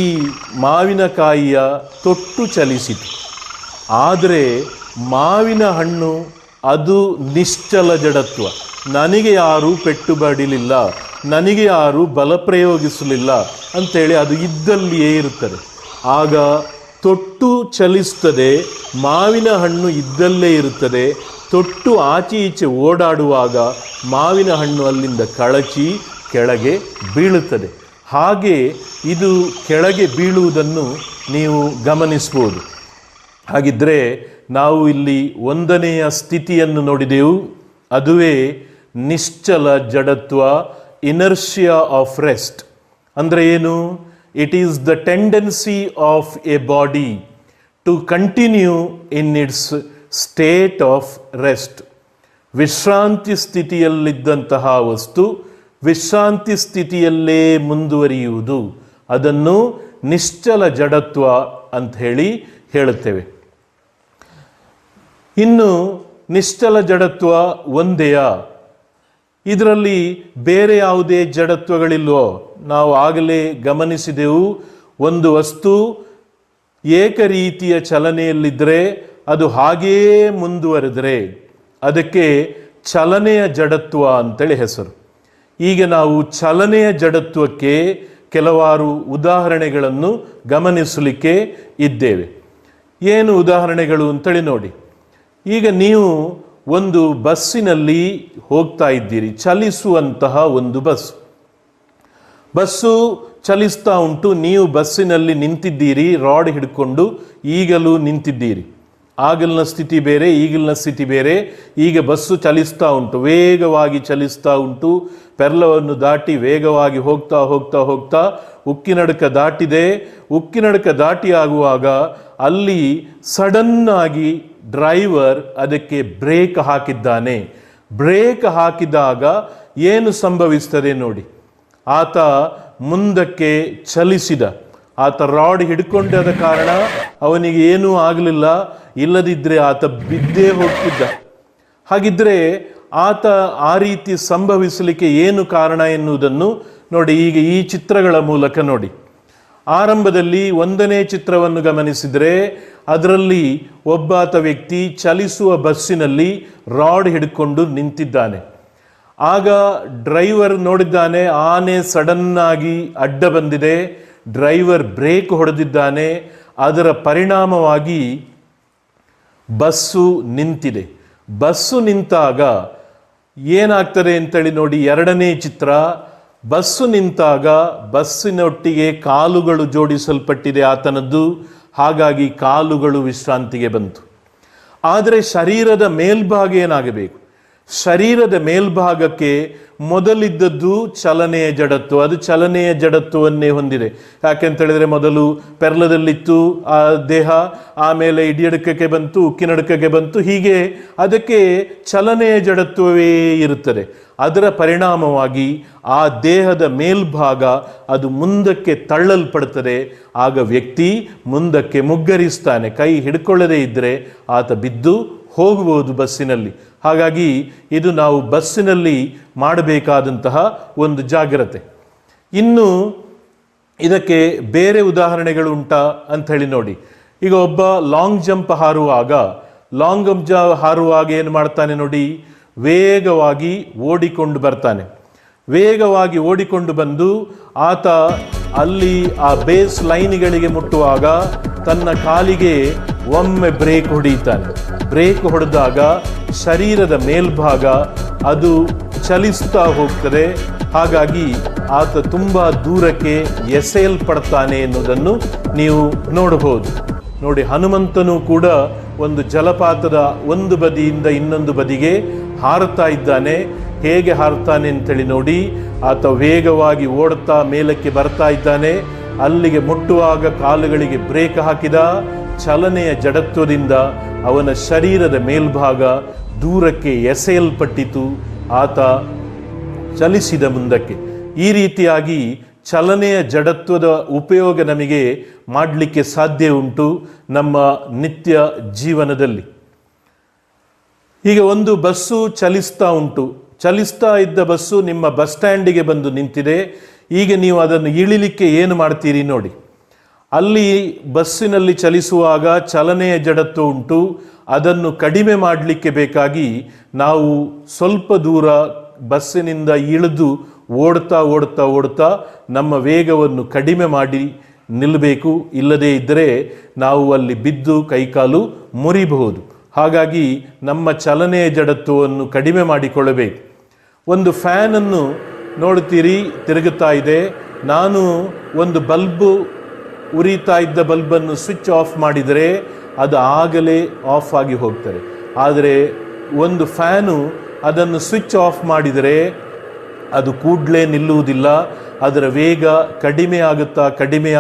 ಮಾವಿನಕಾಯಿಯ ತೊಟ್ಟು ಚಲಿಸಿತು. ಆದರೆ ಮಾವಿನ ಹಣ್ಣು ಅದು ನಿಶ್ಚಲ ಜಡತ್ವ. ನನಗೆ ಯಾರೂ ಪೆಟ್ಟು ಬಡಿಲಿಲ್ಲ, ನನಗೆ ಯಾರೂ ಬಲ ಪ್ರಯೋಗಿಸಲಿಲ್ಲ ಅಂಥೇಳಿ ಅದು ಇದ್ದಲ್ಲಿಯೇ ಇರುತ್ತದೆ. ಆಗ ತೊಟ್ಟು ಚಲಿಸ್ತದೆ, ಮಾವಿನ ಹಣ್ಣು ಇದ್ದಲ್ಲೇ ಇರುತ್ತದೆ. ತೊಟ್ಟು ಆಚೆ ಈಚೆ ಓಡಾಡುವಾಗ ಮಾವಿನ ಹಣ್ಣು ಅಲ್ಲಿಂದ ಕಳಚಿ ಕೆಳಗೆ ಬೀಳುತ್ತದೆ. ಹಾಗೆ ಇದು ಕೆಳಗೆ ಬೀಳುವುದನ್ನು ನೀವು ಗಮನಿಸ್ಬೋದು. ಹಾಗಿದ್ದರೆ ನಾವು ಇಲ್ಲಿ ಒಂದನೆಯ ಸ್ಥಿತಿಯನ್ನು ನೋಡಿದೆವು, ಅದುವೇ ನಿಶ್ಚಲ ಜಡತ್ವ, ಇನರ್ಷಿಯಾ ಆಫ್ ರೆಸ್ಟ್. ಅಂದರೆ ಏನು? It is the tendency of a body to continue in its state of rest. ವಿಶ್ರಾಂತಿ ಸ್ಥಿತಿಯಲ್ಲಿದ್ದಂತಹ ವಸ್ತು ವಿಶ್ರಾಂತಿ ಸ್ಥಿತಿಯಲ್ಲೇ ಮುಂದುವರಿಯುವುದು, ಅದನ್ನು ನಿಶ್ಚಲ ಜಡತ್ವ ಅಂತ ಹೇಳುತ್ತೇವೆ. ಇನ್ನು ನಿಶ್ಚಲ ಜಡತ್ವ ಒಂದೆಯಾ? ಇದರಲ್ಲಿ ಬೇರೆ ಯಾವುದೇ ಜಡತ್ವಗಳಿಲ್ವೋ? ನಾವು ಆಗಲೇ ಗಮನಿಸಿದೆವು, ಒಂದು ವಸ್ತು ಏಕರೀತಿಯ ಚಲನೆಯಲ್ಲಿದ್ದರೆ ಅದು ಹಾಗೆಯೇ ಮುಂದುವರೆದರೆ ಅದಕ್ಕೆ ಚಲನೆಯ ಜಡತ್ವ ಅಂತೇಳಿ ಹೆಸರು. ಈಗ ನಾವು ಚಲನೆಯ ಜಡತ್ವಕ್ಕೆ ಕೆಲವಾರು ಉದಾಹರಣೆಗಳನ್ನು ಗಮನಿಸಲಿಕ್ಕೆ ಇದ್ದೇವೆ. ಏನು ಉದಾಹರಣೆಗಳು ಅಂತೇಳಿ ನೋಡಿ. ಈಗ ನೀವು ಒಂದು ಬಸ್ಸಿನಲ್ಲಿ ಹೋಗ್ತಾ ಇದ್ದೀರಿ, ಚಲಿಸುವಂತಹ ಒಂದು ಬಸ್ಸು ಚಲಿಸ್ತಾ ಉಂಟು. ನೀವು ಬಸ್ಸಿನಲ್ಲಿ ನಿಂತಿದ್ದೀರಿ, ರಾಡ್ ಹಿಡ್ಕೊಂಡು ಈಗಲೂ ನಿಂತಿದ್ದೀರಿ. ಆಗಲಿನ ಸ್ಥಿತಿ ಬೇರೆ, ಈಗಲಿನ ಸ್ಥಿತಿ ಬೇರೆ. ಈಗ ಬಸ್ಸು ಚಲಿಸ್ತಾ ಉಂಟು, ವೇಗವಾಗಿ ಚಲಿಸ್ತಾ ಉಂಟು. ಪೆರ್ಲವನ್ನು ದಾಟಿ ವೇಗವಾಗಿ ಹೋಗ್ತಾ ಹೋಗ್ತಾ ಹೋಗ್ತಾ ಉಕ್ಕಿನಡಕ ದಾಟಿದೆ. ಉಕ್ಕಿನಡಕ ದಾಟಿ ಆಗುವಾಗ ಅಲ್ಲಿ ಸಡನ್ನಾಗಿ ಡ್ರೈವರ್ ಅದಕ್ಕೆ ಬ್ರೇಕ್ ಹಾಕಿದ್ದಾನೆ. ಬ್ರೇಕ್ ಹಾಕಿದಾಗ ಏನು ಸಂಭವಿಸ್ತದೆ ನೋಡಿ. ಆತ ಮುಂದಕ್ಕೆ ಚಲಿಸಿದ. ಆತ ರಾಡ್ ಹಿಡ್ಕೊಂಡಾದ ಕಾರಣ ಅವನಿಗೆ ಏನೂ ಆಗಲಿಲ್ಲ, ಇಲ್ಲದಿದ್ದರೆ ಆತ ಬಿದ್ದೇ ಹೋಗ್ತಿದ್ದ. ಹಾಗಿದ್ರೆ ಆತ ಆ ರೀತಿ ಸಂಭವಿಸಲಿಕ್ಕೆ ಏನು ಕಾರಣ ಎನ್ನುವುದನ್ನು ನೋಡಿ. ಈಗ ಈ ಚಿತ್ರಗಳ ಮೂಲಕ ನೋಡಿ. ಆರಂಭದಲ್ಲಿ ಒಂದನೇ ಚಿತ್ರವನ್ನು ಗಮನಿಸಿದರೆ ಅದರಲ್ಲಿ ಒಬ್ಬಾತ ವ್ಯಕ್ತಿ ಚಲಿಸುವ ಬಸ್ಸಿನಲ್ಲಿ ರಾಡ್ ಹಿಡ್ಕೊಂಡು ನಿಂತಿದ್ದಾನೆ. ಆಗ ಡ್ರೈವರ್ ನೋಡಿದ್ದಾನೆ, ಆನೆ ಸಡನ್ನಾಗಿ ಅಡ್ಡ ಬಂದಿದೆ. ಡ್ರೈವರ್ ಬ್ರೇಕ್ ಹೊಡೆದಿದ್ದಾನೆ. ಅದರ ಪರಿಣಾಮವಾಗಿ ಬಸ್ಸು ನಿಂತಿದೆ. ಬಸ್ಸು ನಿಂತಾಗ ಏನಾಗ್ತದೆ ಅಂತೇಳಿ ನೋಡಿ. ಎರಡನೇ ಚಿತ್ರ, ಬಸ್ಸು ನಿಂತಾಗ ಬಸ್ಸಿನೊಟ್ಟಿಗೆ ಕಾಲುಗಳು ಜೋಡಿಸಲ್ಪಟ್ಟಿದೆ ಆತನದ್ದು. ಹಾಗಾಗಿ ಕಾಲುಗಳು ವಿಶ್ರಾಂತಿಗೆ ಬಂತು. ಆದರೆ ಶರೀರದ ಮೇಲ್ಭಾಗ ಏನಾಗಬೇಕು? ಶರೀರದ ಮೇಲ್ಭಾಗಕ್ಕೆ ಮೊದಲಿದ್ದದ್ದು ಚಲನೆಯ ಜಡತ್ವ, ಅದು ಚಲನೆಯ ಜಡತ್ವವನ್ನೇ ಹೊಂದಿದೆ. ಯಾಕೆಂತ ಹೇಳಿದ್ರೆ ಮೊದಲು ಪೆರ್ಲದಲ್ಲಿತ್ತು ಆ ದೇಹ, ಆಮೇಲೆ ಇಡಿಯಡಕಕ್ಕೆ ಬಂತು, ಉಕ್ಕಿನಡಕಕ್ಕೆ ಬಂತು. ಹೀಗೆ ಅದಕ್ಕೆ ಚಲನೆಯ ಜಡತ್ವವೇ ಇರುತ್ತದೆ. ಅದರ ಪರಿಣಾಮವಾಗಿ ಆ ದೇಹದ ಮೇಲ್ಭಾಗ ಅದು ಮುಂದಕ್ಕೆ ತಳ್ಳಲ್ಪಡುತ್ತದೆ. ಆಗ ವ್ಯಕ್ತಿ ಮುಂದಕ್ಕೆ ಮುಗ್ಗರಿಸ್ತಾನೆ. ಕೈ ಹಿಡ್ಕೊಳ್ಳದೇ ಇದ್ದರೆ ಆತ ಬಿದ್ದು ಹೋಗಬಹುದು ಬಸ್ಸಿನಲ್ಲಿ. ಹಾಗಾಗಿ ಇದು ನಾವು ಬಸ್ಸಿನಲ್ಲಿ ಮಾಡಬೇಕಾದಂತಹ ಒಂದು ಜಾಗ್ರತೆ. ಇನ್ನು ಇದಕ್ಕೆ ಬೇರೆ ಉದಾಹರಣೆಗಳು ಉಂಟಾ ಅಂತ ಹೇಳಿ ನೋಡಿ. ಈಗ ಒಬ್ಬ ಲಾಂಗ್ ಜಂಪ್ ಹಾರುವಾಗ ಏನು ಮಾಡ್ತಾನೆ ನೋಡಿ, ವೇಗವಾಗಿ ಓಡಿಕೊಂಡು ಬರ್ತಾನೆ. ವೇಗವಾಗಿ ಓಡಿಕೊಂಡು ಬಂದು ಆತ ಅಲ್ಲಿ ಆ ಬೇಸ್ ಲೈನ್ಗಳಿಗೆ ಮುಟ್ಟುವಾಗ ತನ್ನ ಕಾಲಿಗೆ ಒಮ್ಮೆ ಬ್ರೇಕ್ ಹೊಡೆಯುತ್ತಾನೆ. ಬ್ರೇಕ್ ಹೊಡೆದಾಗ ಶರೀರದ ಮೇಲ್ಭಾಗ ಅದು ಚಲಿಸ್ತಾ ಹೋಗ್ತದೆ. ಹಾಗಾಗಿ ಆತ ತುಂಬ ದೂರಕ್ಕೆ ಎಸೆಯಲ್ಪಡ್ತಾನೆ ಎನ್ನುವುದನ್ನು ನೀವು ನೋಡಬಹುದು. ನೋಡಿ, ಹನುಮಂತನು ಕೂಡ ಒಂದು ಜಲಪಾತದ ಒಂದು ಬದಿಯಿಂದ ಇನ್ನೊಂದು ಬದಿಗೆ ಹಾರುತ್ತಾ ಇದ್ದಾನೆ. ಹೇಗೆ ಹಾರುತ್ತಾನೆ ಅಂತೇಳಿ ನೋಡಿ. ಆತ ವೇಗವಾಗಿ ಓಡುತ್ತಾ ಮೇಲಕ್ಕೆ ಬರ್ತಾ ಇದ್ದಾನೆ. ಅಲ್ಲಿಗೆ ಮುಟ್ಟುವಾಗ ಕಾಲುಗಳಿಗೆ ಬ್ರೇಕ್ ಹಾಕಿದ. ಚಲನೆಯ ಜಡತ್ವದಿಂದ ಅವನ ಶರೀರದ ಮೇಲ್ಭಾಗ ದೂರಕ್ಕೆ ಎಸೆಯಲ್ಪಟ್ಟಿತು. ಆತ ಚಲಿಸಿದ ಮುಂದಕ್ಕೆ. ಈ ರೀತಿಯಾಗಿ ಚಲನೆಯ ಜಡತ್ವದ ಉಪಯೋಗ ನಮಗೆ ಮಾಡಲಿಕ್ಕೆ ಸಾಧ್ಯ ಉಂಟು ನಮ್ಮ ನಿತ್ಯ ಜೀವನದಲ್ಲಿ. ಈಗ ಒಂದು ಬಸ್ಸು ಚಲಿಸ್ತಾ ಉಂಟು. ಚಲಿಸ್ತಾ ಇದ್ದ ಬಸ್ಸು ನಿಮ್ಮ ಬಸ್ ಸ್ಟ್ಯಾಂಡಿಗೆ ಬಂದು ನಿಂತಿದೆ. ಈಗ ನೀವು ಅದನ್ನು ಇಳಿಲಿಕ್ಕೆ ಏನು ಮಾಡ್ತೀರಿ ನೋಡಿ. ಅಲ್ಲಿ ಬಸ್ಸಿನಲ್ಲಿ ಚಲಿಸುವಾಗ ಚಲನೆಯ ಜಡತ್ವ ಉಂಟು. ಅದನ್ನು ಕಡಿಮೆ ಮಾಡಲಿಕ್ಕೆ ಬೇಕಾಗಿ ನಾವು ಸ್ವಲ್ಪ ದೂರ ಬಸ್ಸಿನಿಂದ ಇಳಿದು ಓಡ್ತಾ ಓಡ್ತಾ ಓಡ್ತಾ ನಮ್ಮ ವೇಗವನ್ನು ಕಡಿಮೆ ಮಾಡಿ ನಿಲ್ಲಬೇಕು. ಇಲ್ಲದೇ ಇದ್ದರೆ ನಾವು ಅಲ್ಲಿ ಬಿದ್ದು ಕೈಕಾಲು ಮುರಿಬಹುದು. ಹಾಗಾಗಿ ನಮ್ಮ ಚಲನೆಯ ಜಡತ್ವವನ್ನು ಕಡಿಮೆ ಮಾಡಿಕೊಳ್ಳಬೇಕು. ಒಂದು ಫ್ಯಾನನ್ನು ನೋಡ್ತೀರಿ, ತಿರುಗುತ್ತಾ ಇದೆ. ನಾನು ಒಂದು ಬಲ್ಬು ಉರಿತಾ ಇದ್ದ ಬಲ್ಬನ್ನು ಸ್ವಿಚ್ ಆಫ್ ಮಾಡಿದರೆ ಅದು ಆಗಲೇ ಆಫ್ ಆಗಿ ಹೋಗ್ತದೆ. ಆದರೆ ಒಂದು ಫ್ಯಾನು ಅದನ್ನು ಸ್ವಿಚ್ ಆಫ್ ಮಾಡಿದರೆ ಅದು ಕೂಡಲೇ ನಿಲ್ಲುವುದಿಲ್ಲ. ಅದರ ವೇಗ ಕಡಿಮೆ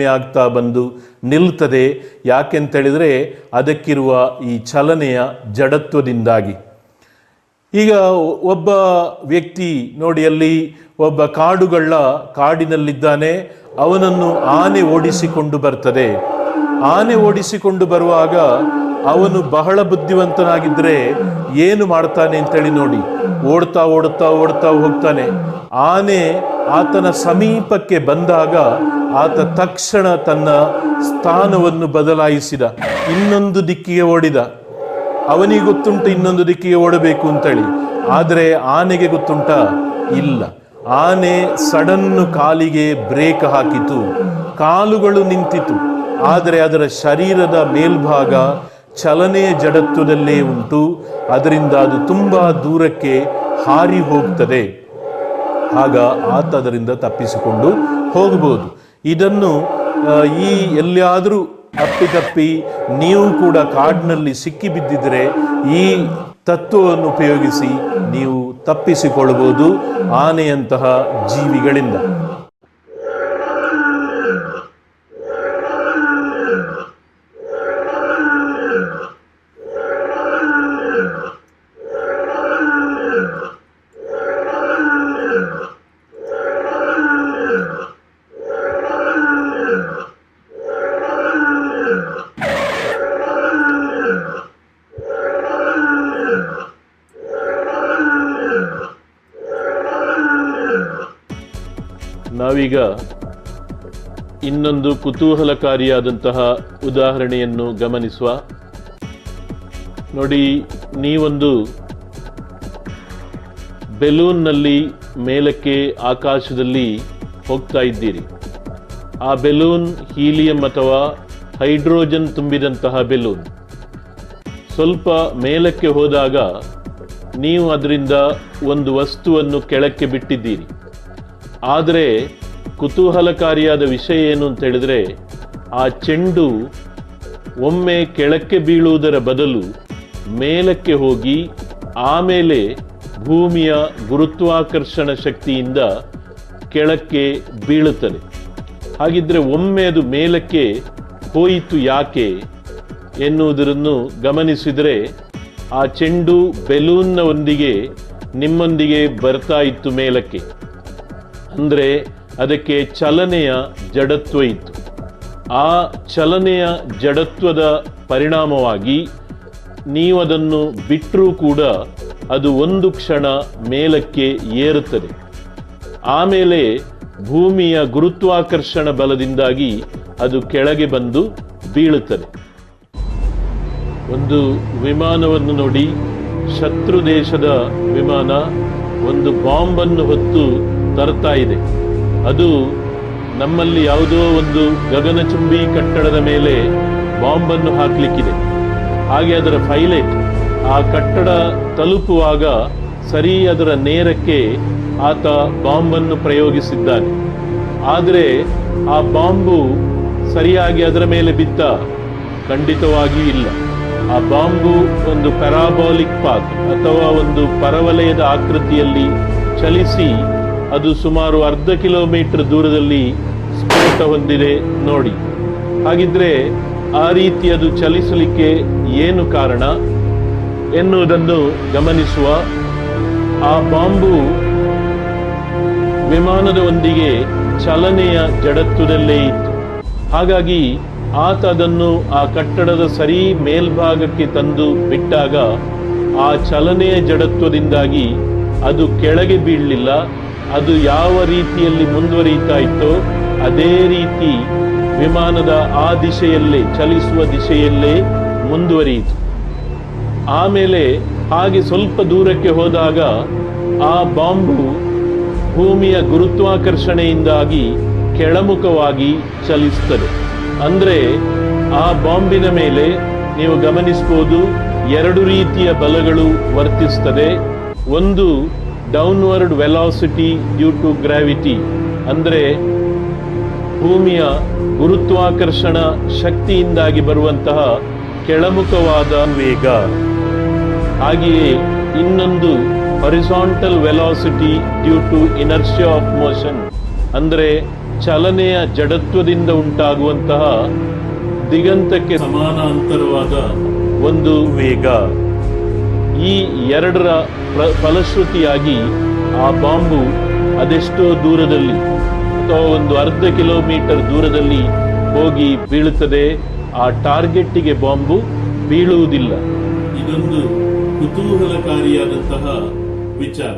ಆಗುತ್ತಾ ಬಂದು ನಿಲ್ತದೆ. ಯಾಕೆಂತೇಳಿದರೆ ಅದಕ್ಕಿರುವ ಈ ಚಲನೆಯ ಜಡತ್ವದಿಂದಾಗಿ. ಈಗ ಒಬ್ಬ ವ್ಯಕ್ತಿ ನೋಡಿ, ಅಲ್ಲಿ ಒಬ್ಬ ಕಾಡಿನಲ್ಲಿದ್ದಾನೆ. ಅವನನ್ನು ಆನೆ ಓಡಿಸಿಕೊಂಡು ಬರ್ತದೆ. ಆನೆ ಓಡಿಸಿಕೊಂಡು ಬರುವಾಗ ಅವನು ಬಹಳ ಬುದ್ಧಿವಂತನಾಗಿದ್ದರೆ ಏನು ಮಾಡ್ತಾನೆ ಅಂತೇಳಿ ನೋಡಿ, ಓಡ್ತಾ ಹೋಗ್ತಾನೆ. ಆನೆ ಆತನ ಸಮೀಪಕ್ಕೆ ಬಂದಾಗ ಆತ ತಕ್ಷಣ ತನ್ನ ಸ್ಥಾನವನ್ನು ಬದಲಾಯಿಸಿದ, ಇನ್ನೊಂದು ದಿಕ್ಕಿಗೆ ಓಡಿದ. ಅವನಿಗೆ ಗೊತ್ತುಂಟು ಇನ್ನೊಂದು ದಿಕ್ಕಿಗೆ ಓಡಬೇಕು ಅಂತೇಳಿ, ಆದರೆ ಆನೆಗೆ ಗೊತ್ತುಂಟ ಇಲ್ಲ. ಆನೆ ಸಡನ್ನು ಕಾಲಿಗೆ ಬ್ರೇಕ್ ಹಾಕಿತು, ಕಾಲುಗಳು ನಿಂತಿತು. ಆದರೆ ಅದರ ಶರೀರದ ಮೇಲ್ಭಾಗ ಚಲನೆಯ ಜಡತ್ವದಲ್ಲೇ ಉಂಟು. ಅದರಿಂದ ಅದು ತುಂಬ ದೂರಕ್ಕೆ ಹಾರಿ ಹೋಗ್ತದೆ. ಆಗ ಆತ ಅದರಿಂದ ತಪ್ಪಿಸಿಕೊಂಡು ಹೋಗಬಹುದು. ಇದನ್ನು ಎಲ್ಲಿಯಾದರೂ ಅಪ್ಪಿತಪ್ಪಿ ನೀವು ಕೂಡ ಕಾಡಿನಲ್ಲಿ ಸಿಕ್ಕಿ ಬಿದ್ದಿದ್ರೆ ಈ ತತ್ವವನ್ನು ಉಪಯೋಗಿಸಿ ನೀವು ತಪ್ಪಿಸಿಕೊಳ್ಳಬಹುದು ಆನೆಯಂತಹ ಜೀವಿಗಳಿಂದ. ನಾವೀಗ ಇನ್ನೊಂದು ಕುತೂಹಲಕಾರಿಯಾದಂತಹ ಉದಾಹರಣೆಯನ್ನು ಗಮನಿಸುವ. ನೋಡಿ, ನೀವೊಂದು ಬೆಲೂನ್ನಲ್ಲಿ ಮೇಲಕ್ಕೆ ಆಕಾಶದಲ್ಲಿ ಹೋಗ್ತಾ ಇದ್ದೀರಿ. ಆ ಬೆಲೂನ್ ಹೀಲಿಯಂ ಅಥವಾ ಹೈಡ್ರೋಜನ್ ತುಂಬಿದಂತಹ ಬೆಲೂನ್. ಸ್ವಲ್ಪ ಮೇಲಕ್ಕೆ ಹೋದಾಗ ನೀವು ಅದರಿಂದ ಒಂದು ವಸ್ತುವನ್ನು ಕೆಳಕ್ಕೆ ಬಿಟ್ಟಿದ್ದೀರಿ. ಆದರೆ ಕುತೂಹಲಕಾರಿಯಾದ ವಿಷಯ ಏನು ಅಂತ ಹೇಳಿದ್ರೆ, ಆ ಚೆಂಡು ಒಮ್ಮೆ ಕೆಳಕ್ಕೆ ಬೀಳುವುದರ ಬದಲು ಮೇಲಕ್ಕೆ ಹೋಗಿ ಆಮೇಲೆ ಭೂಮಿಯ ಗುರುತ್ವಾಕರ್ಷಣ ಶಕ್ತಿಯಿಂದ ಕೆಳಕ್ಕೆ ಬೀಳುತ್ತದೆ. ಹಾಗಿದ್ರೆ ಒಮ್ಮೆ ಅದು ಮೇಲಕ್ಕೆ ಹೋಯಿತು ಯಾಕೆ ಎನ್ನುವುದನ್ನು ಗಮನಿಸಿದರೆ, ಆ ಚೆಂಡು ಬೆಲೂನ್ನ ಒಂದಿಗೆ ನಿಮ್ಮೊಂದಿಗೆ ಬರ್ತಾ ಇತ್ತು ಮೇಲಕ್ಕೆ. ಅಂದರೆ ಅದಕ್ಕೆ ಚಲನೆಯ ಜಡತ್ವ ಇತ್ತು. ಆ ಚಲನೆಯ ಜಡತ್ವದ ಪರಿಣಾಮವಾಗಿ ನೀವು ಅದನ್ನು ಬಿಟ್ಟರೂ ಕೂಡ ಅದು ಒಂದು ಕ್ಷಣ ಮೇಲಕ್ಕೆ ಏರುತ್ತದೆ. ಆಮೇಲೆ ಭೂಮಿಯ ಗುರುತ್ವಾಕರ್ಷಣ ಬಲದಿಂದಾಗಿ ಅದು ಕೆಳಗೆ ಬಂದು ಬೀಳುತ್ತದೆ. ಒಂದು ವಿಮಾನವನ್ನು ನೋಡಿ, ಶತ್ರು ದೇಶದ ವಿಮಾನ ಒಂದು ಬಾಂಬನ್ನು ಹೊತ್ತು ತರ್ತಾ ಇದೆ. ಅದು ನಮ್ಮಲ್ಲಿ ಯಾವುದೋ ಒಂದು ಗಗನಚುಂಬಿ ಕಟ್ಟಡದ ಮೇಲೆ ಬಾಂಬನ್ನು ಹಾಕಲಿಕ್ಕಿದೆ. ಹಾಗೆ ಅದರ ಪೈಲಟ್ ಆ ಕಟ್ಟಡ ತಲುಪುವಾಗ ಸರಿ ಅದರ ನೇರಕ್ಕೆ ಆತ ಬಾಂಬನ್ನು ಪ್ರಯೋಗಿಸಿದ್ದಾನೆ. ಆದರೆ ಆ ಬಾಂಬು ಸರಿಯಾಗಿ ಅದರ ಮೇಲೆ ಬಿದ್ದ? ಖಂಡಿತವಾಗಿಯೂ ಇಲ್ಲ. ಆ ಬಾಂಬು ಒಂದು ಪ್ಯಾರಾಬೋಲಿಕ್ ಪಾತ್ ಅಥವಾ ಒಂದು ಪರವಲಯದ ಆಕೃತಿಯಲ್ಲಿ ಚಲಿಸಿ ಅದು ಸುಮಾರು 1/2 ಕಿಲೋಮೀಟರ್ ದೂರದಲ್ಲಿ ಸ್ಫೋಟ ಹೊಂದಿದೆ ನೋಡಿ. ಹಾಗಿದ್ರೆ ಆ ರೀತಿ ಅದು ಚಲಿಸಲಿಕ್ಕೆ ಏನು ಕಾರಣ ಎನ್ನುವುದನ್ನು ಗಮನಿಸುವ. ಆ ಬಾಂಬು ವಿಮಾನದ ಒಂದಿಗೆ ಚಲನೆಯ ಜಡತ್ವದಲ್ಲೇ ಇತ್ತು. ಹಾಗಾಗಿ ಆತ ಅದನ್ನು ಆ ಕಟ್ಟಡದ ಸರಿ ಮೇಲ್ಭಾಗಕ್ಕೆ ತಂದು ಬಿಟ್ಟಾಗ ಆ ಚಲನೆಯ ಜಡತ್ವದಿಂದಾಗಿ ಅದು ಕೆಳಗೆ ಬೀಳಲಿಲ್ಲ. ಅದು ಯಾವ ರೀತಿಯಲ್ಲಿ ಮುಂದುವರಿಯುತ್ತಾ ಇತ್ತೋ ಅದೇ ರೀತಿ ವಿಮಾನದ ಆ ದಿಶೆಯಲ್ಲೇ, ಚಲಿಸುವ ದಿಶೆಯಲ್ಲೇ ಮುಂದುವರಿಯಿತು. ಆಮೇಲೆ ಹಾಗೆ ಸ್ವಲ್ಪ ದೂರಕ್ಕೆ ಹೋದಾಗ ಆ ಬಾಂಬು ಭೂಮಿಯ ಗುರುತ್ವಾಕರ್ಷಣೆಯಿಂದಾಗಿ ಕೆಳಮುಖವಾಗಿ ಚಲಿಸುತ್ತದೆ. ಅಂದರೆ ಆ ಬಾಂಬಿನ ಮೇಲೆ ನೀವು ಗಮನಿಸಬಹುದು 2 ರೀತಿಯ ಬಲಗಳು ವರ್ತಿಸುತ್ತದೆ. ಒಂದು downward velocity due to gravity, ಅಂದರೆ ಭೂಮಿಯ ಗುರುತ್ವಾಕರ್ಷಣ ಶಕ್ತಿಯಿಂದಾಗಿ ಬರುವಂತಹ ಕೆಳಮುಖವಾದ ವೇಗ. ಹಾಗೆಯೇ ಇನ್ನೊಂದು horizontal velocity due to inertia of motion, ಅಂದರೆ ಚಲನೆಯ ಜಡತ್ವದಿಂದ ಉಂಟಾಗುವಂತಹ ದಿಗಂತಕ್ಕೆ ಸಮಾನಾಂತರವಾದ ಒಂದು ವೇಗ. ಈ ಎರಡರ ಫಲಶ್ರುತಿಯಾಗಿ ಆ ಬಾಂಬು ಅದೆಷ್ಟೋ ದೂರದಲ್ಲಿ ಅಥವಾ ಒಂದು ಅರ್ಧ ಕಿಲೋಮೀಟರ್ ದೂರದಲ್ಲಿ ಹೋಗಿ ಬೀಳುತ್ತದೆ. ಆ ಟಾರ್ಗೆಟ್ಗೆ ಬಾಂಬು ಬೀಳುವುದಿಲ್ಲ. ಇದೊಂದು ಕುತೂಹಲಕಾರಿಯಾದಂತಹ ವಿಚಾರ.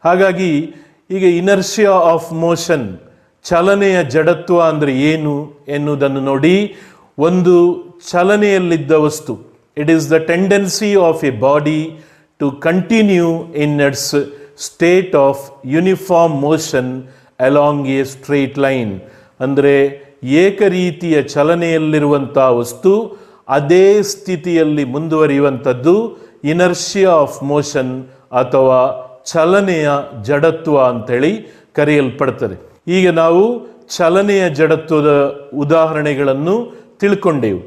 ಹಾಗಾಗಿ ಈಗ ಇನರ್ಷಿಯಾ ಆಫ್ ಮೋಷನ್, ಚಲನೆಯ ಜಡತ್ವ ಅಂದರೆ ಏನು ಎನ್ನುವುದನ್ನು ನೋಡಿ. ಒಂದು ಚಲನೆಯಲ್ಲಿದ್ದ ವಸ್ತು, it is the tendency of a body to continue in its state of uniform motion along a straight line. ಅಂದರೆ ಏಕರೀತಿಯ ಚಲನೆಯಲ್ಲಿರುವಂಥ ವಸ್ತು ಅದೇ ಸ್ಥಿತಿಯಲ್ಲಿ ಮುಂದುವರಿಯುವಂಥದ್ದು ಇನರ್ಷಿಯಾ ಆಫ್ ಮೋಷನ್ ಅಥವಾ ಚಲನೆಯ ಜಡತ್ವ ಅಂತೇಳಿ ಕರೆಯಲ್ಪಡ್ತದೆ. ಈಗ ನಾವು ಚಲನೆಯ ಜಡತ್ವದ ಉದಾಹರಣೆಗಳನ್ನು ತಿಳ್ಕೊಂಡೆವು.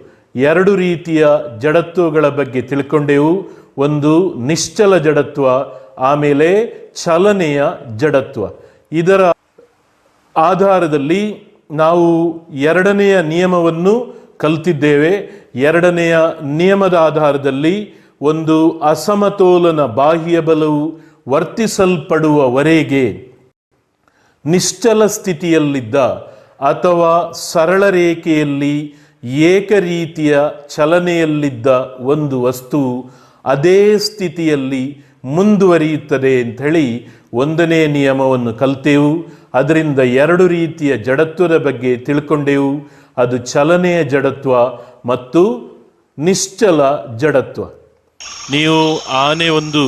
ಎರಡು ರೀತಿಯ ಜಡತ್ವಗಳ ಬಗ್ಗೆ ತಿಳ್ಕೊಂಡೆವು. ಒಂದು ನಿಶ್ಚಲ ಜಡತ್ವ, ಆಮೇಲೆ ಚಲನೆಯ ಜಡತ್ವ. ಇದರ ಆಧಾರದಲ್ಲಿ ನಾವು ಎರಡನೆಯ ನಿಯಮವನ್ನು ಕಲಿತಿದ್ದೇವೆ. ಎರಡನೆಯ ನಿಯಮದ ಆಧಾರದಲ್ಲಿ ಒಂದು ಅಸಮತೋಲನ ಬಾಹ್ಯ ಬಲವು ವರ್ತಿಸಲ್ಪಡುವವರೆಗೆ ನಿಶ್ಚಲ ಸ್ಥಿತಿಯಲ್ಲಿದ್ದ ಅಥವಾ ಸರಳ ರೇಖೆಯಲ್ಲಿ ಏಕರೀತಿಯ ಚಲನೆಯಲ್ಲಿದ್ದ ಒಂದು ವಸ್ತು ಅದೇ ಸ್ಥಿತಿಯಲ್ಲಿ ಮುಂದುವರಿಯುತ್ತದೆ ಅಂಥೇಳಿ ಒಂದನೇ ನಿಯಮವನ್ನು ಕಲಿತೆವು. ಅದರಿಂದ ಎರಡು ರೀತಿಯ ಜಡತ್ವದ ಬಗ್ಗೆ ತಿಳ್ಕೊಂಡೆವು. ಅದು ಚಲನೆಯ ಜಡತ್ವ ಮತ್ತು ನಿಶ್ಚಲ ಜಡತ್ವ. ನೀವು ಆನೆ ಒಂದು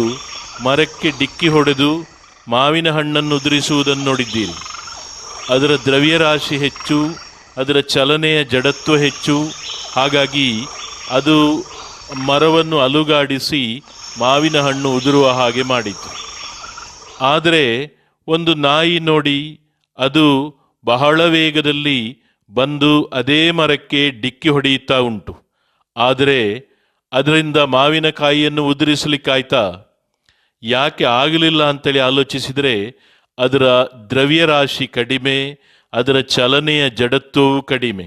ಮರಕ್ಕೆ ಡಿಕ್ಕಿ ಹೊಡೆದು ಮಾವಿನ ಹಣ್ಣನ್ನು ಉದುರಿಸುವುದನ್ನು ನೋಡಿದ್ದೀರಿ. ಅದರ ದ್ರವ್ಯರಾಶಿ ಹೆಚ್ಚು, ಅದರ ಚಲನೆಯ ಜಡತ್ವ ಹೆಚ್ಚು. ಹಾಗಾಗಿ ಅದು ಮರವನ್ನು ಅಲುಗಾಡಿಸಿ ಮಾವಿನ ಹಣ್ಣು ಉದುರುವ ಹಾಗೆ ಮಾಡಿತು. ಆದರೆ ಒಂದು ನಾಯಿ ನೋಡಿ, ಅದು ಬಹಳ ವೇಗದಲ್ಲಿ ಬಂದು ಅದೇ ಮರಕ್ಕೆ ಡಿಕ್ಕಿ ಹೊಡೆಯುತ್ತಾ ಉಂಟು. ಆದರೆ ಅದರಿಂದ ಮಾವಿನಕಾಯಿಯನ್ನು ಉದುರಿಸಲಿಕ್ಕಾಯ್ತಾ? ಯಾಕೆ ಆಗಲಿಲ್ಲ ಅಂತೇಳಿ ಆಲೋಚಿಸಿದರೆ ಅದರ ದ್ರವ್ಯರಾಶಿ ಕಡಿಮೆ, ಅದರ ಚಲನೆಯ ಜಡತ್ವವು ಕಡಿಮೆ.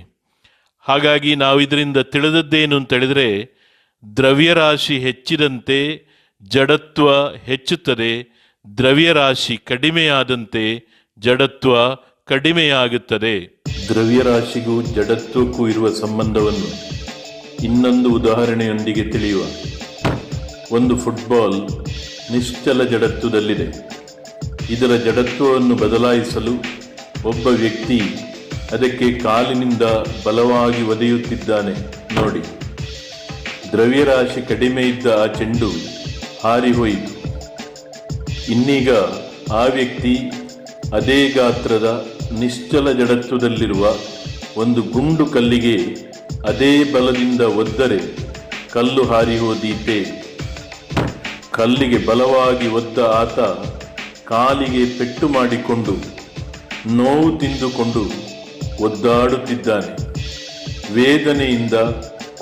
ಹಾಗಾಗಿ ನಾವು ಇದರಿಂದ ತಿಳಿದದ್ದೇನು ಅಂತೇಳಿದರೆ, ದ್ರವ್ಯರಾಶಿ ಹೆಚ್ಚಿದಂತೆ ಜಡತ್ವ ಹೆಚ್ಚುತ್ತದೆ, ದ್ರವ್ಯರಾಶಿ ಕಡಿಮೆಯಾದಂತೆ ಜಡತ್ವ ಕಡಿಮೆಯಾಗುತ್ತದೆ. ದ್ರವ್ಯರಾಶಿಗೂ ಜಡತ್ವಕ್ಕೂ ಇರುವ ಸಂಬಂಧವನ್ನು ಇನ್ನೊಂದು ಉದಾಹರಣೆಯೊಂದಿಗೆ ತಿಳಿಯುವ. ಒಂದು ಫುಟ್ಬಾಲ್ ನಿಶ್ಚಲ ಜಡತ್ವದಲ್ಲಿದೆ. ಇದರ ಜಡತ್ವವನ್ನು ಬದಲಾಯಿಸಲು ಒಬ್ಬ ವ್ಯಕ್ತಿ ಅದಕ್ಕೆ ಕಾಲಿನಿಂದ ಬಲವಾಗಿ ಒದೆಯುತ್ತಿದ್ದಾನೆ ನೋಡಿ. ದ್ರವ್ಯರಾಶಿ ಕಡಿಮೆ ಇದ್ದ ಆ ಚೆಂಡು ಹಾರಿ ಹೋಯಿತು. ಇನ್ನೀಗ ಆ ವ್ಯಕ್ತಿ ಅದೇ ಗಾತ್ರದ ನಿಶ್ಚಲ ಜಡತ್ವದಲ್ಲಿರುವ ಒಂದು ಗುಂಡು ಕಲ್ಲಿಗೆ ಅದೇ ಬಲದಿಂದ ಒದ್ದರೆ ಕಲ್ಲು ಹಾರಿ ಹೋದೀತೆ. ಕಲ್ಲಿಗೆ ಬಲವಾಗಿ ಒದ್ದ ಆತ ಕಾಲಿಗೆ ಪೆಟ್ಟು ಮಾಡಿಕೊಂಡು ನೋವು ತಿಂದುಕೊಂಡು ಒದ್ದಾಡುತ್ತಿದ್ದಾನೆ, ವೇದನೆಯಿಂದ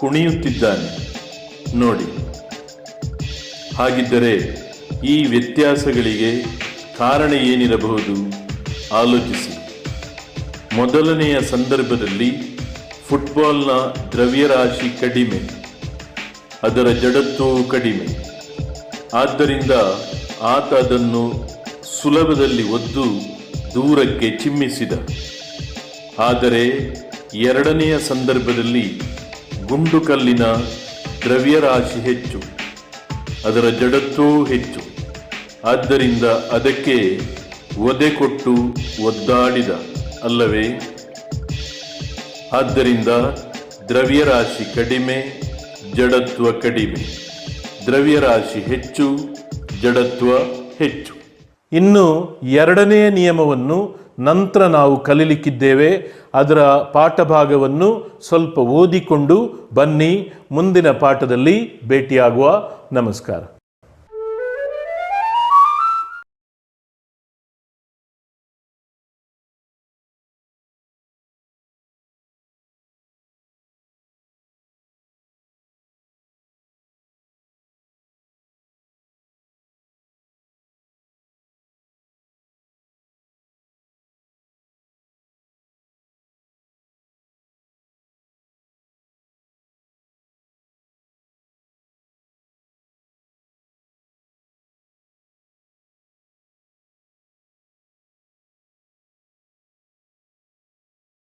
ಕುಣಿಯುತ್ತಿದ್ದಾನೆ ನೋಡಿ. ಹಾಗಿದ್ದರೆ ಈ ವ್ಯತ್ಯಾಸಗಳಿಗೆ ಕಾರಣ ಏನಿರಬಹುದು? ಆಲೋಚಿಸಿ. ಮೊದಲನೆಯ ಸಂದರ್ಭದಲ್ಲಿ ಫುಟ್ಬಾಲ್ನ ದ್ರವ್ಯರಾಶಿ ಕಡಿಮೆ, ಅದರ ಜಡತ್ವವು ಕಡಿಮೆ. ಆದ್ದರಿಂದ ಆತ ಅದನ್ನು ಸುಲಭದಲ್ಲಿ ಒದ್ದು ದೂರಕ್ಕೆ ಚಿಮ್ಮಿಸಿದ. ಆದರೆ ಎರಡನೆಯ ಸಂದರ್ಭದಲ್ಲಿ ಗುಂಡು ಕಲ್ಲಿನ ದ್ರವ್ಯರಾಶಿ ಹೆಚ್ಚು, ಅದರ ಜಡತ್ವವೂ ಹೆಚ್ಚು. ಆದ್ದರಿಂದ ಅದಕ್ಕೆ ಒದೆ ಕೊಟ್ಟು ಒದ್ದಾಡಿದ ಅಲ್ಲವೇ? ಆದ್ದರಿಂದ ದ್ರವ್ಯರಾಶಿ ಕಡಿಮೆ, ಜಡತ್ವ ಕಡಿಮೆ. ದ್ರವ್ಯರಾಶಿ ಹೆಚ್ಚು, ಜಡತ್ವ ಹೆಚ್ಚು. ಇನ್ನು ಎರಡನೆಯ ನಿಯಮವನ್ನು ನಂತರ ನಾವು ಕಲಿಲಿಕ್ಕಿದ್ದೇವೆ. ಅದರ ಪಾಠಭಾಗವನ್ನು ಸ್ವಲ್ಪ ಓದಿಕೊಂಡು ಬನ್ನಿ. ಮುಂದಿನ ಪಾಠದಲ್ಲಿ ಭೇಟಿಯಾಗುವ. ನಮಸ್ಕಾರ.